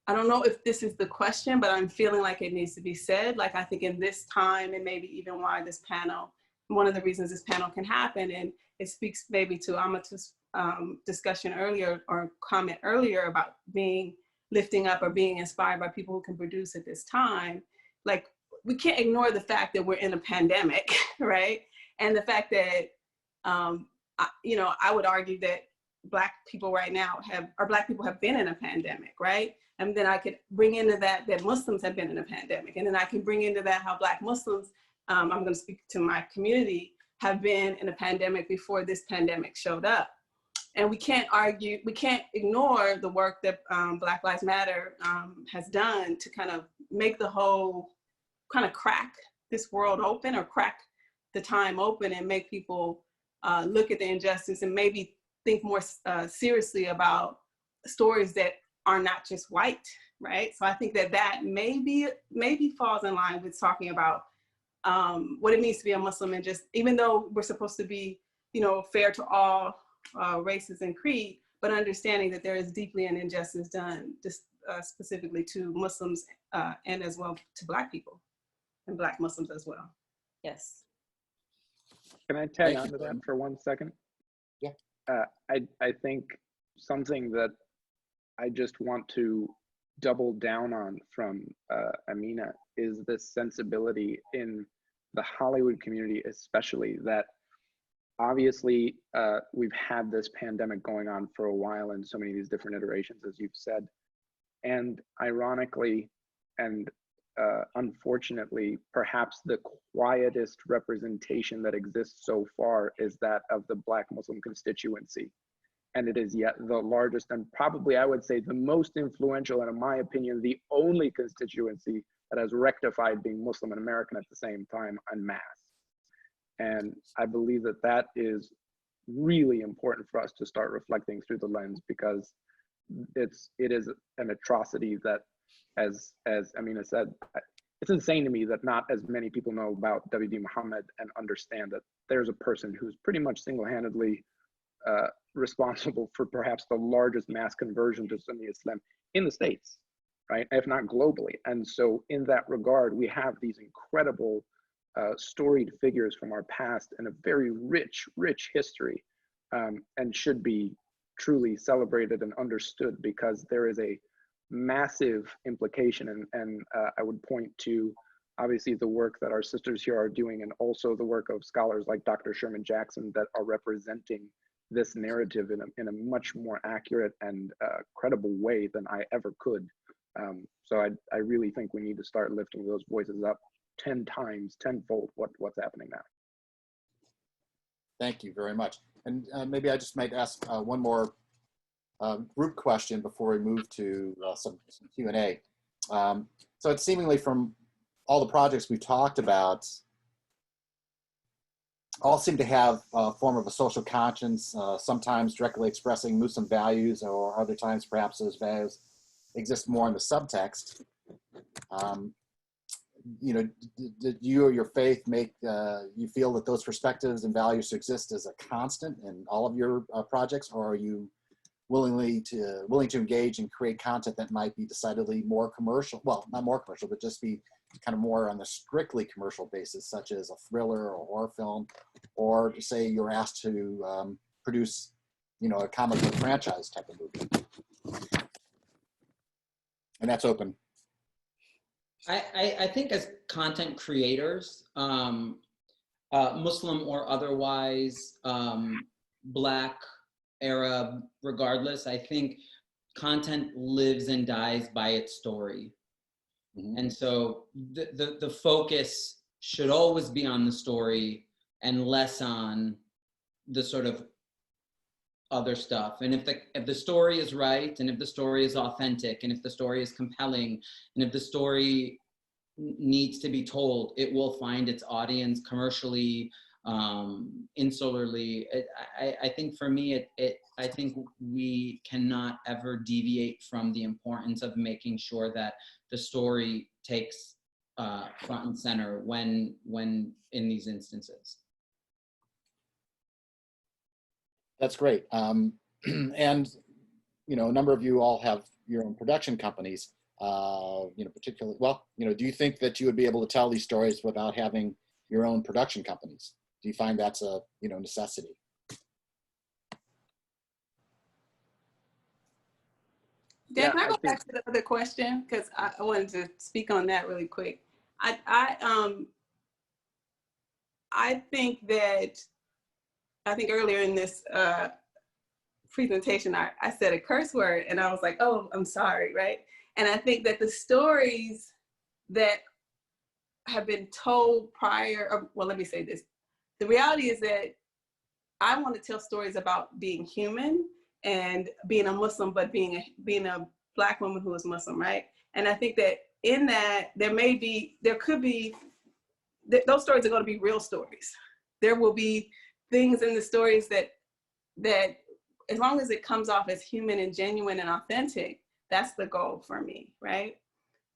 D: I don't know if this is the question, but I'm feeling like it needs to be said. Like, I think in this time, and maybe even why this panel, one of the reasons this panel can happen, and it speaks maybe to Amatus' discussion earlier, or comment earlier, about lifting up or being inspired by people who can produce at this time. Like, we can't ignore the fact that we're in a pandemic, right? And the fact that, I would argue that Black people right now Black people have been in a pandemic, right? And then I could bring into that Muslims have been in a pandemic. And then I can bring into that how Black Muslims, I'm going to speak to my community, have been in a pandemic before this pandemic showed up. And we can't ignore the work that Black Lives Matter has done to kind of make the whole, kind of crack this world open, or crack the time open, and make people look at the injustice and maybe think more seriously about stories that are not just white, right? So I think that maybe falls in line with talking about what it means to be a Muslim, and just, even though we're supposed to be, fair to all races and creed, but understanding that there is deeply an injustice done, just specifically to Muslims and as well to Black people and Black Muslims as well.
C: Yes.
F: Can I tag onto that for 1 second?
B: Yeah.
F: I think something that I just want to double down on from Aminah is this sensibility in the Hollywood community, especially, that obviously we've had this pandemic going on for a while in so many of these different iterations, as you've said. And ironically, and unfortunately, perhaps the quietest representation that exists so far is that of the Black Muslim constituency. And it is yet the largest, and probably, I would say, the most influential, and in my opinion, the only constituency that has rectified being Muslim and American at the same time en masse. And I believe that that is really important for us to start reflecting through the lens, because it is an atrocity that, as Aminah said, it's insane to me that not as many people know about W.D. Muhammad and understand that there's a person who's pretty much single-handedly responsible for perhaps the largest mass conversion to Sunni Islam in the States, right? If not globally. And so in that regard, we have these incredible storied figures from our past and a very rich history, and should be truly celebrated and understood, because there is a massive implication. And I would point to, obviously, the work that our sisters here are doing, and also the work of scholars like Dr. Sherman Jackson that are representing this narrative in a much more accurate and credible way than I ever could. So I really think we need to start lifting those voices up 10 times, tenfold what's happening now.
B: Thank you very much. And maybe I just might ask one more group question before we move to some Q&A. So it's seemingly from all the projects we've talked about, all seem to have a form of a social conscience, sometimes directly expressing Muslim values, or other times perhaps those values exist more in the subtext. You know, did you or your faith make you feel that those perspectives and values exist as a constant in all of your projects, or are you willing to engage and create content that might be decidedly more commercial? Well, not more commercial, but just be kind of more on the strictly commercial basis, such as a thriller or horror film, or to say you're asked to produce, you know, a comic book franchise type of movie? And that's open.
G: I think as content creators, Muslim or otherwise, Black, Arab, regardless, I think content lives and dies by its story. Mm-hmm. And so the focus should always be on the story and less on the sort of other stuff. And if the story is right, and if the story is authentic, and if the story is compelling, and if the story needs to be told, it will find its audience commercially, insularly. I think for me, I think we cannot ever deviate from the importance of making sure that the story takes front and center when in these instances.
B: That's great. And, you know, a number of you all have your own production companies, you know, particularly, well, you know, do you think that you would be able to tell these stories without having your own production companies? Do you find that's a, you know, necessity?
D: Dan, can I go back to the other question? Because I wanted to speak on that really quick. I think earlier in this presentation, I said a curse word, and I was like, oh, I'm sorry, right? And I think that the stories that have been told prior, or, well, let me say this. The reality is that I want to tell stories about being human and being a Muslim, but being a Black woman who is Muslim, right? And I think that in that, there could be, those stories are going to be real stories. There will be things in the stories that as long as it comes off as human and genuine and authentic, that's the goal for me, right?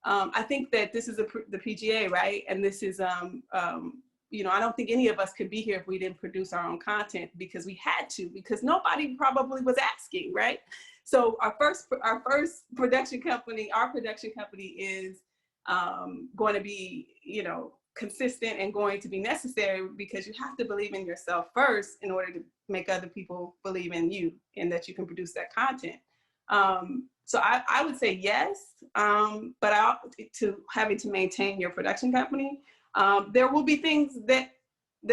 D: I think that this is the PGA, right? And this is, you know, I don't think any of us could be here if we didn't produce our own content, because we had to, because nobody probably was asking, right? So our first production company, our production company is going to be, you know, consistent and going to be necessary, because you have to believe in yourself first in order to make other people believe in you and that you can produce that content. So I would say yes, but to having to maintain your production company, there will be things that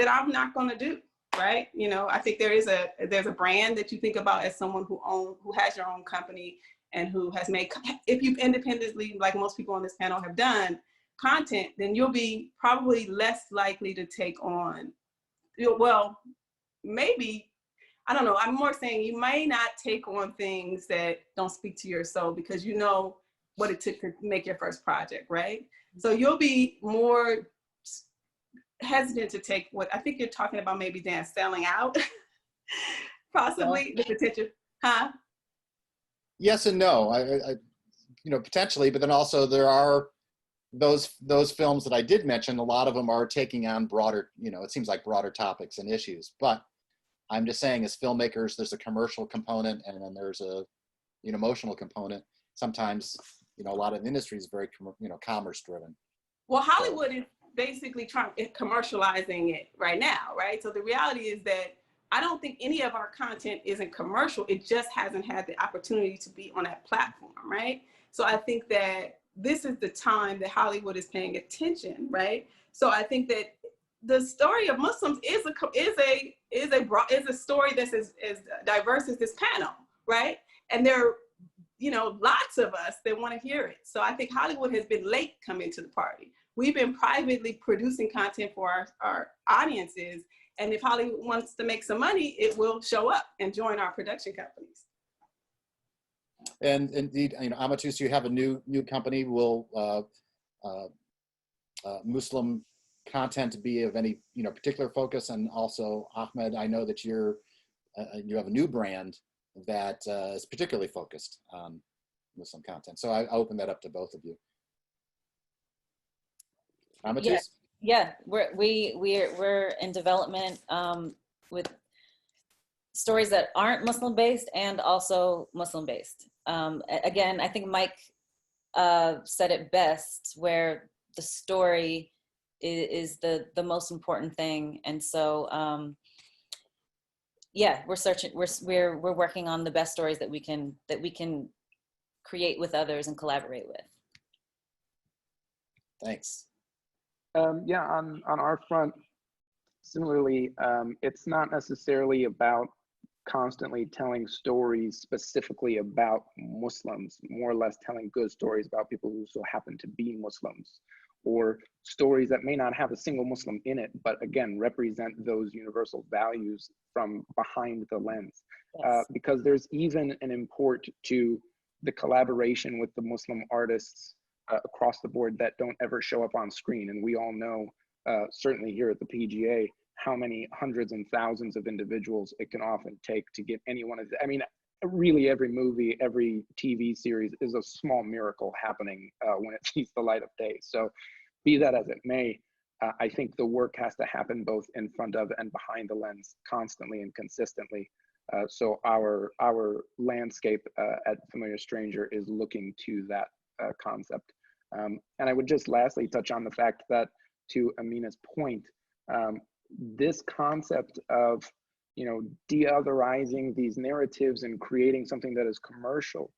D: I'm not going to do, right? You know, I think there's a brand that you think about as someone who has your own company and who has made, if you've independently, like most people on this panel have done, content, then you'll be probably less likely to take on, well, maybe, I don't know, I'm more saying you may not take on things that don't speak to your soul, because you know what it took to make your first project, right? So you'll be more hesitant to take what, I think you're talking about maybe, Dan, selling out, possibly, the potential, huh?
B: Yes and no, I you know, potentially, but then also there are those films that I did mention, a lot of them are taking on broader, you know, it seems like broader topics and issues, but I'm just saying as filmmakers, there's a commercial component and then there's an emotional component. Sometimes, you know, a lot of the industry is very, you know, commerce driven.
D: Well, Hollywood is basically commercializing it right now, right? So the reality is that I don't think any of our content isn't commercial. It just hasn't had the opportunity to be on that platform, right? So I think that this is the time that Hollywood is paying attention, right? So I think that the story of Muslims is a story that's as diverse as this panel, right? And there are, you know, lots of us that want to hear it. So I think Hollywood has been late coming to the party. We've been privately producing content for our audiences. And if Hollywood wants to make some money, it will show up and join our production companies.
B: And indeed, you know, Amatus, you have a new company. Will Muslim content be of any, you know, particular focus? And also, Ahmed, I know that you have a new brand that is particularly focused on Muslim content. So I open that up to both of you. Amatus?
C: Yeah, we're in development with stories that aren't Muslim based and also Muslim based. Again, I think Mike said it best, where the story is the most important thing. And so yeah, we're working on the best stories that we can create with others and collaborate with.
B: Thanks.
F: Yeah, on our front, similarly, it's not necessarily about constantly telling stories specifically about Muslims, more or less telling good stories about people who so happen to be Muslims, or stories that may not have a single Muslim in it, but again, represent those universal values from behind the lens.
C: Yes.
F: Because there's even an import to the collaboration with the Muslim artists across the board that don't ever show up on screen. And we all know, certainly here at the PGA, how many hundreds and thousands of individuals it can often take to get anyone. I mean, really every movie, every TV series is a small miracle happening when it sees the light of day. So be that as it may, I think the work has to happen both in front of and behind the lens constantly and consistently. So our landscape at Familiar Stranger is looking to that concept. And I would just lastly touch on the fact that, to Aminah's point, this concept of, you know, de-otherizing these narratives and creating something that is commercial,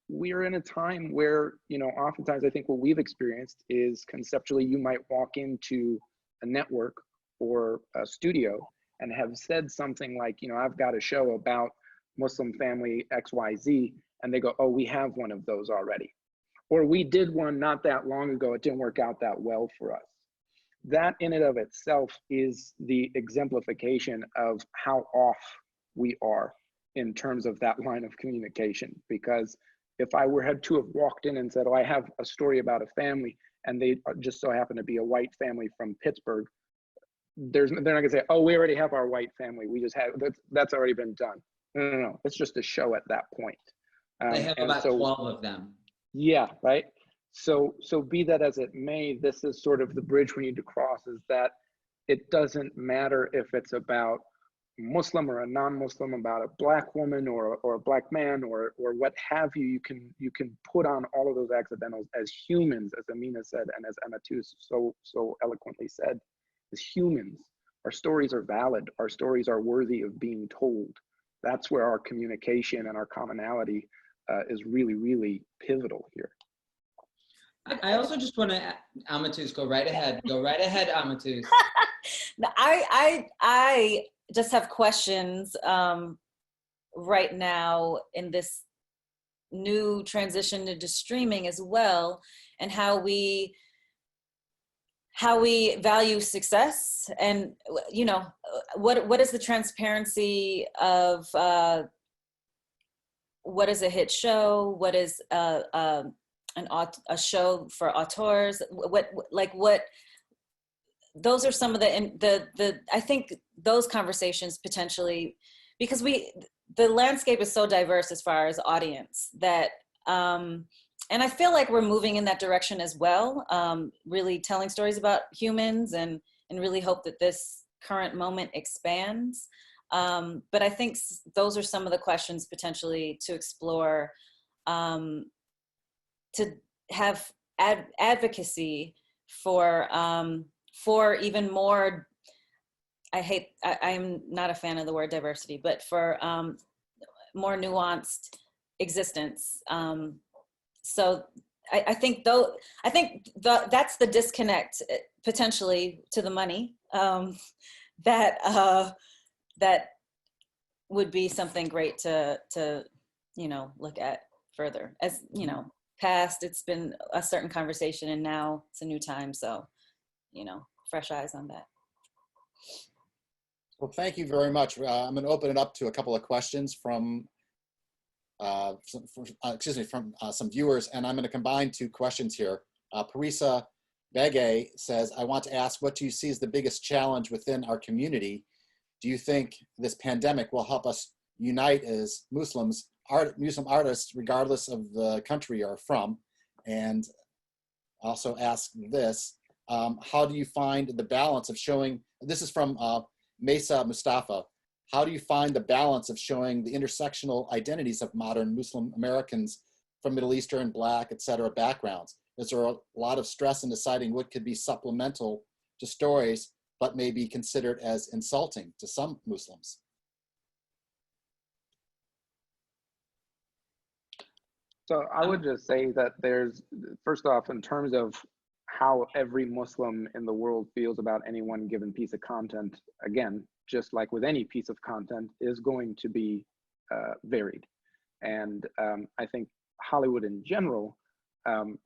F: we're in a time where, you know, oftentimes I think what we've experienced is conceptually you might walk into a network or a studio and have said something like, you know, I've got a show about Muslim family XYZ, and they go, oh, we have one of those already. Or we did one not that long ago, it didn't work out that well for us. That in and of itself is the exemplification of how off we are in terms of that line of communication. Because if I had to have walked in and said, oh, I have a story about a family, and they just so happen to be a white family from Pittsburgh, they're not gonna say, oh, we already have our white family. We just have, that's already been done. No. It's just a show at that point.
G: They have about 12 of them.
F: Yeah, right. So be that as it may, this is sort of the bridge we need to cross, is that it doesn't matter if it's about Muslim or a non-Muslim, about a Black woman or a Black man or what have you. You can put on all of those accidentals as humans, as Aminah said, and as Amatus so eloquently said, as humans. Our stories are valid. Our stories are worthy of being told. That's where our communication and our commonality is really, really pivotal here.
G: I also just want to, Amatus, go right ahead, Amatus.
C: I just have questions right now in this new transition into streaming as well, and how we value success, and, you know, what is the transparency of what is a hit show, what is a show for auteurs, what those are some of the I think those conversations potentially, because the landscape is so diverse as far as audience that and I feel like we're moving in that direction as well, really telling stories about humans, and really hope that this current moment expands. But I think those are some of the questions potentially to explore, to have advocacy for even more, I'm not a fan of the word diversity, but for more nuanced existence. So I think though, that's the disconnect potentially to the money, that would be something great to look at further. As past, it's been a certain conversation, and now it's a new time, so fresh eyes on that.
B: Well, thank you very much. I'm going to open it up to a couple of questions from some viewers, and I'm going to combine two questions here. Parisa Bege says, I want to ask, what do you see as the biggest challenge within our community? Do you think this pandemic will help us unite as Muslim artists, regardless of the country you're from? And also ask this, how do you find the balance of showing, this is from Mesa Mustafa, how do you find the balance of showing the intersectional identities of modern Muslim Americans from Middle Eastern, Black, etc. backgrounds? Is there a lot of stress in deciding what could be supplemental to stories, but may be considered as insulting to some Muslims?
F: So I would just say that there's, first off, in terms of how every Muslim in the world feels about any one given piece of content, again, just like with any piece of content, is going to be varied. And I think Hollywood in general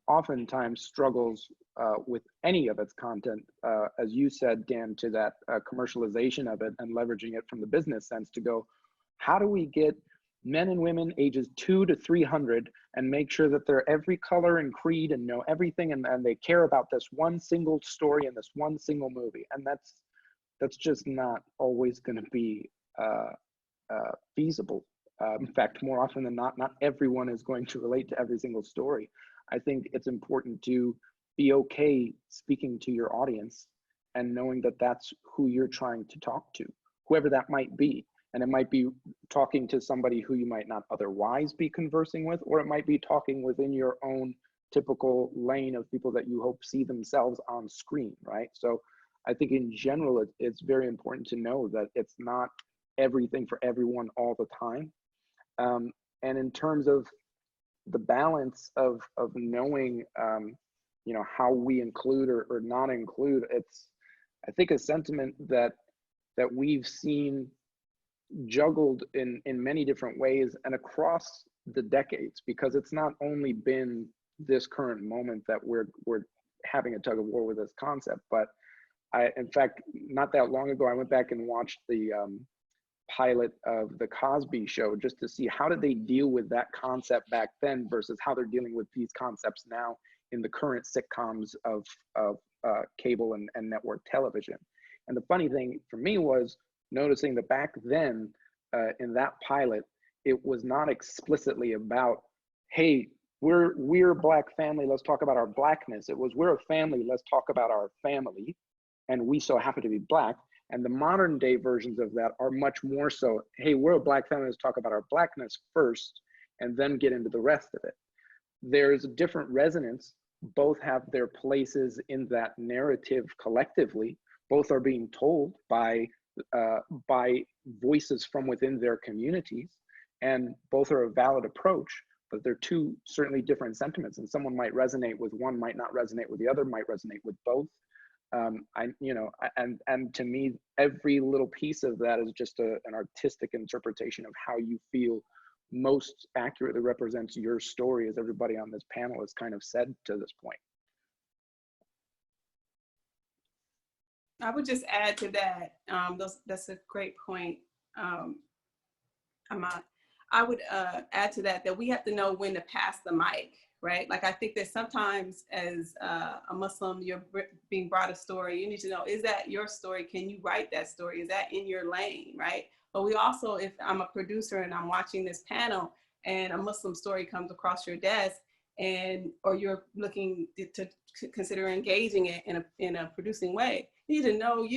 F: oftentimes struggles with any of its content, as you said, Dan, to that commercialization of it and leveraging it from the business sense to go, how do we get men and women ages 2 to 300 and make sure that they're every color and creed and know everything, and they care about this one single story and this one single movie? And that's just not always going to be feasible. In fact, more often than not everyone is going to relate to every single story. I think it's important to be okay speaking to your audience and knowing that that's who you're trying to talk to, whoever that might be. And it might be talking to somebody who you might not otherwise be conversing with, or it might be talking within your own typical lane of people that you hope see themselves on screen, right? So I think in general, it's very important to know that it's not everything for everyone all the time. And in terms of the balance of knowing, how we include or not include, it's, I think, a sentiment that we've seen juggled in many different ways and across the decades, because it's not only been this current moment that we're having a tug of war with this concept, but in fact, not that long ago, I went back and watched the pilot of the Cosby Show just to see how did they deal with that concept back then versus how they're dealing with these concepts now in the current sitcoms of cable and network television. And the funny thing for me was noticing that back then in that pilot, it was not explicitly about, hey, we're a Black family, let's talk about our Blackness. It was, we're a family, let's talk about our family, and we so happen to be Black. And the modern day versions of that are much more so, hey, we're a Black family, let's talk about our Blackness first, and then get into the rest of it. There's a different resonance. Both have their places in that narrative collectively. Both are being told by voices from within their communities, and both are a valid approach, but they're two certainly different sentiments, and someone might resonate with one, might not resonate with the other, might resonate with both. And to me, every little piece of that is just an artistic interpretation of how you feel most accurately represents your story, as everybody on this panel has kind of said to this point.
D: I would just add to that, that's a great point, Ahmed. I would add to that we have to know when to pass the mic, right? Like, I think that sometimes as a Muslim, you're being brought a story, you need to know, is that your story? Can you write that story? Is that in your lane, right? But we also, if I'm a producer and I'm watching this panel and a Muslim story comes across your desk, or you're looking to consider engaging it in a producing way, you need to know,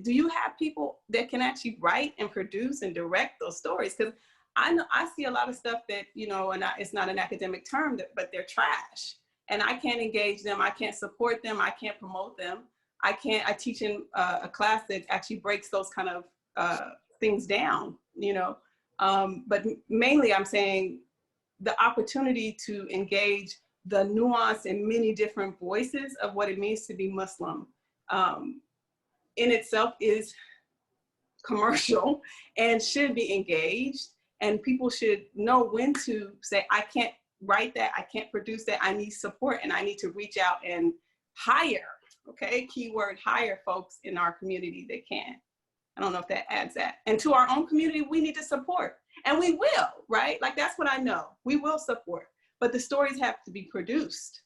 D: do you have people that can actually write and produce and direct those stories? Because I know I see a lot of stuff that, and it's not an academic term, but they're trash. And I can't engage them. I can't support them. I can't promote them. I teach in a class that actually breaks those kind of things down, But mainly I'm saying the opportunity to engage the nuance and many different voices of what it means to be Muslim in itself is commercial and should be engaged. And people should know when to say, I can't write that, I can't produce that, I need support, and I need to reach out and hire, okay, keyword hire folks in our community that can. I don't know if that adds that. And to our own community, we need to support. And we will, right? Like, that's what I know. We will support. But the stories have to be produced.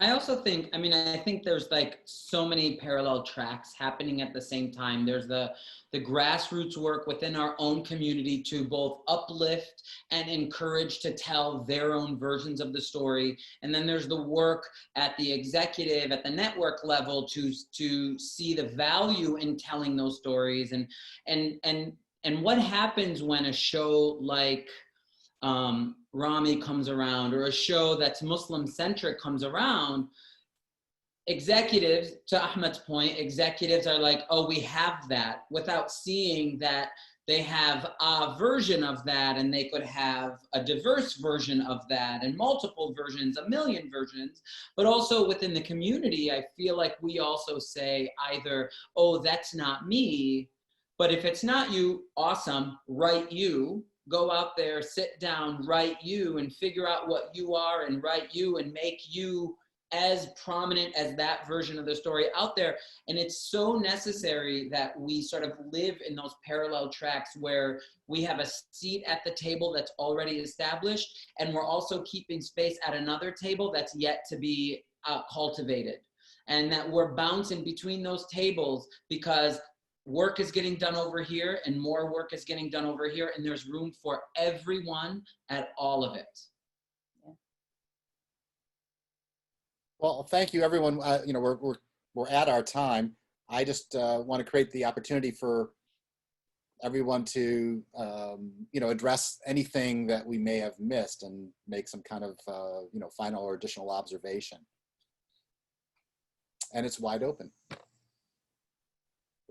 G: I also think, I mean, I think there's like so many parallel tracks happening at the same time. There's the grassroots work within our own community to both uplift and encourage to tell their own versions of the story. And then there's the work at the executive, at the network level to see the value in telling those stories. And what happens when a show like Rami comes around, or a show that's Muslim-centric comes around? Executives, to Ahmed's point, executives are like, oh, we have that, without seeing that they have a version of that, and they could have a diverse version of that, and multiple versions, a million versions. But also within the community, I feel like we also say either, oh, that's not me, but if it's not you, awesome, write you. Go out there, sit down, write you, and figure out what you are, and write you, and make you as prominent as that version of the story out there. And it's so necessary that we sort of live in those parallel tracks where we have a seat at the table that's already established, and we're also keeping space at another table that's yet to be cultivated. And that we're bouncing between those tables because work is getting done over here and more work is getting done over here, and there's room for everyone at all of it.
C: Yeah.
B: Well, thank you, everyone. You know, we're at our time. I just want to create the opportunity for everyone to you know, address anything that we may have missed and make some kind of you know, final or additional observation. And it's wide open.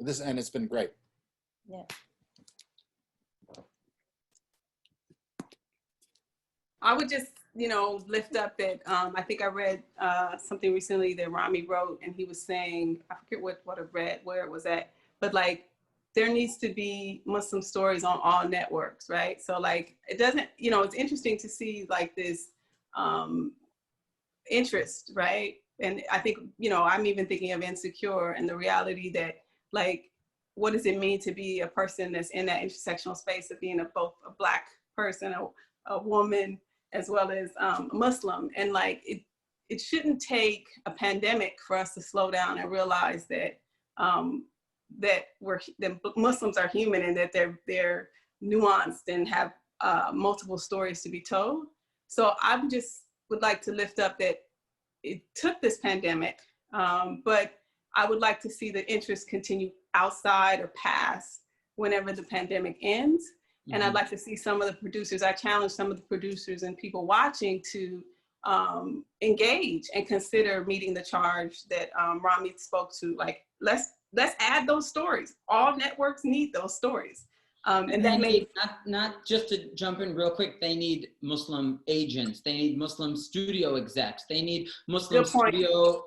B: And it's been great.
C: Yeah.
D: I would just, you know, lift up that I think I read something recently that Rami wrote, and he was saying, I forget what I read, where it was at, but like, there needs to be Muslim stories on all networks, right? So like, it doesn't, you know, it's interesting to see like this interest, right? And I think, you know, I'm even thinking of Insecure and the reality that, like, what does it mean to be a person that's in that intersectional space of being both a Black person, a woman, as well as Muslim. And like, it shouldn't take a pandemic for us to slow down and realize that that Muslims are human, and that they're nuanced and have multiple stories to be told. So I just would like to lift up that it took this pandemic, but I would like to see the interest continue outside or past whenever the pandemic ends. Mm-hmm. And I'd like to see some of the producers, I challenge some of the producers and people watching to engage and consider meeting the charge that Rami spoke to. Like, let's add those stories. All networks need those stories.
G: And that may not just to jump in real quick, they need Muslim agents, they need Muslim studio execs, they need Muslim studio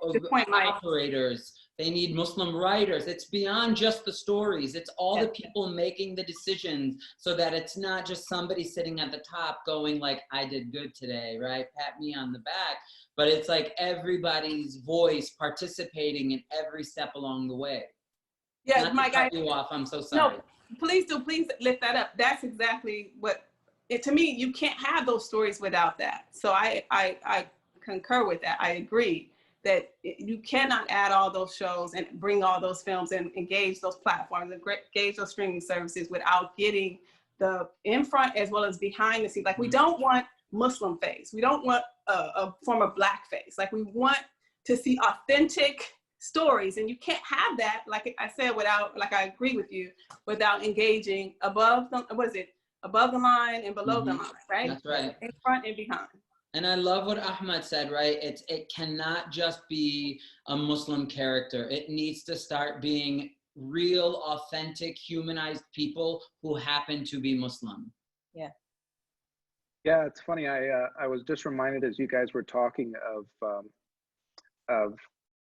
G: operators, they need Muslim writers. It's beyond just the stories. It's all the people making the decisions, so that it's not just somebody sitting at the top going like, I did good today, right? Pat me on the back. But it's like everybody's voice participating in every step along the way.
D: Yeah,
G: not
D: Mike,
G: to cut you off, I'm so sorry.
D: No, please lift that up. That's exactly what, to me, you can't have those stories without that. So I concur with that. I agree that you cannot add all those shows and bring all those films and engage those platforms and engage those streaming services without getting the in front as well as behind the scenes. Like, we don't want Muslim face. We don't want a form of Black face. Like, we want to see authentic stories, and you can't have that, like I said, without, like, I agree with you, without engaging above the, above the line and below the line, right?
G: That's right.
D: In front and behind.
G: And I love what Ahmed said, right? It cannot just be a Muslim character. It needs to start being real, authentic, humanized people who happen to be Muslim.
C: Yeah.
F: Yeah, it's funny. I was just reminded as you guys were talking of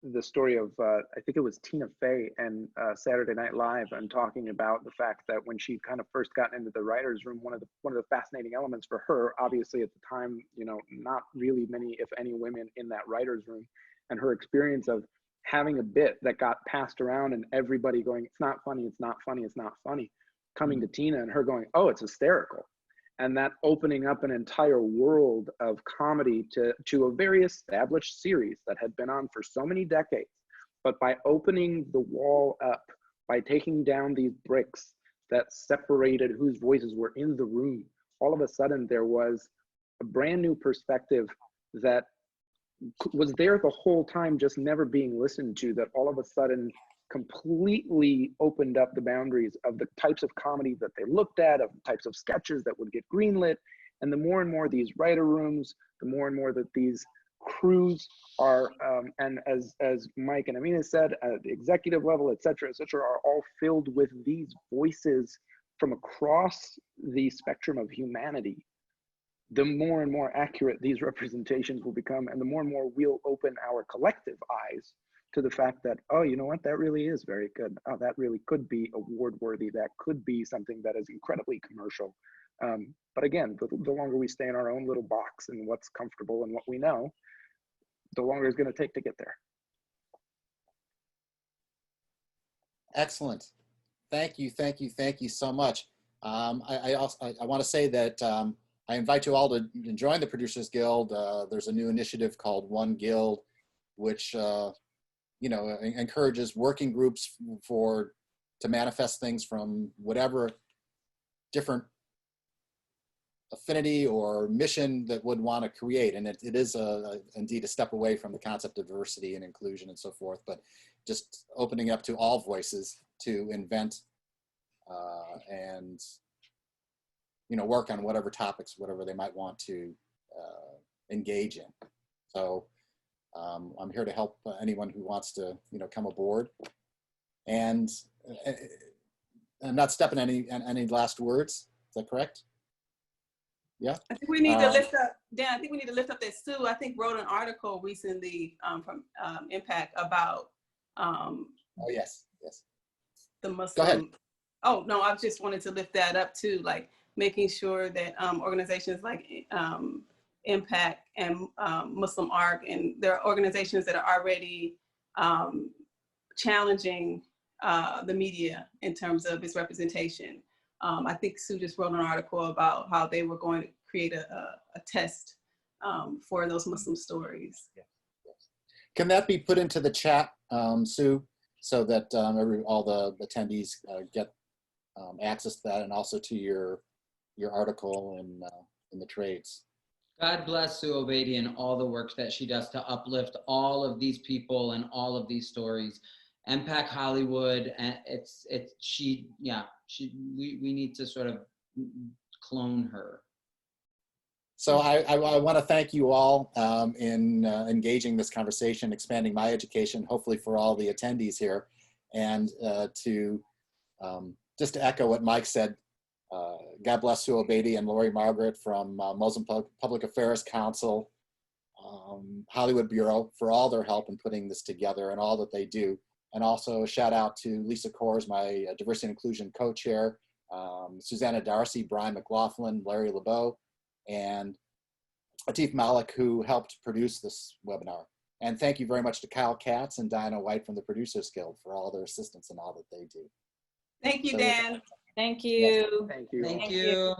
F: the story of I think it was Tina Fey and Saturday Night Live, and talking about the fact that when she kind of first got into the writers' room, one of the fascinating elements for her, obviously at the time, you know, not really many, if any, women in that writers' room, and her experience of having a bit that got passed around and everybody going, it's not funny, it's not funny, it's not funny, coming to Tina and her going, oh, it's hysterical. And that opening up an entire world of comedy to a very established series that had been on for so many decades. But by opening the wall up, by taking down these bricks that separated whose voices were in the room, all of a sudden there was a brand new perspective that was there the whole time, just never being listened to, that all of a sudden completely opened up the boundaries of the types of comedy that they looked at, of the types of sketches that would get greenlit. And the more and more these writer rooms, the more and more that these crews are, and as Mike and Aminah said, at the executive level, et cetera, are all filled with these voices from across the spectrum of humanity, the more and more accurate these representations will become, and the more and more we'll open our collective eyes to the fact that, oh, you know what, that really is very good. Oh, that really could be award worthy. That could be something that is incredibly commercial. But again, the longer we stay in our own little box and what's comfortable and what we know, the longer it's going to take to get there.
B: Excellent. Thank you so much. I want to say that I invite you all to join the Producers Guild. There's a new initiative called One Guild, which you know, encourages working groups to manifest things from whatever different affinity or mission that would want to create. And it is indeed a step away from the concept of diversity and inclusion and so forth, but just opening up to all voices to invent and, you know, work on whatever topics, whatever they might want to engage in. So I'm here to help anyone who wants to, you know, come aboard. And I'm not stepping any last words. Is that correct? Yeah.
D: I think we need to lift up, Dan, I think we need to lift up that Sue, I think, wrote an article recently from MPAC about
B: oh, yes.
D: the Muslim.
B: Go ahead.
D: Oh, no, I just wanted to lift that up too, like making sure that organizations like MPAC and Muslim ARC, and there are organizations that are already challenging the media in terms of its representation. I think Sue just wrote an article about how they were going to create a test for those Muslim stories.
B: Yeah. Can that be put into the chat, Sue, so that all the attendees get access to that, and also to your article in the trades?
G: God bless Sue Obeidi and all the work that she does to uplift all of these people and all of these stories. MPAC Hollywood, and we need to sort of clone her.
B: So I want to thank you all in engaging this conversation, expanding my education, hopefully for all the attendees here, and just to echo what Mike said, God bless Sue Obeidi and Lori Margaret from Muslim Public Affairs Council, Hollywood Bureau, for all their help in putting this together and all that they do. And also a shout out to Lisa Kors, my diversity and inclusion co-chair, Susanna Darcy, Brian McLaughlin, Larry LeBeau, and Atif Malik, who helped produce this webinar. And thank you very much to Kyle Katz and Diana White from the Producers Guild for all their assistance and all that they do.
D: Thank you, Dan.
C: Thank you.
F: Yes, thank you.
G: Thank you.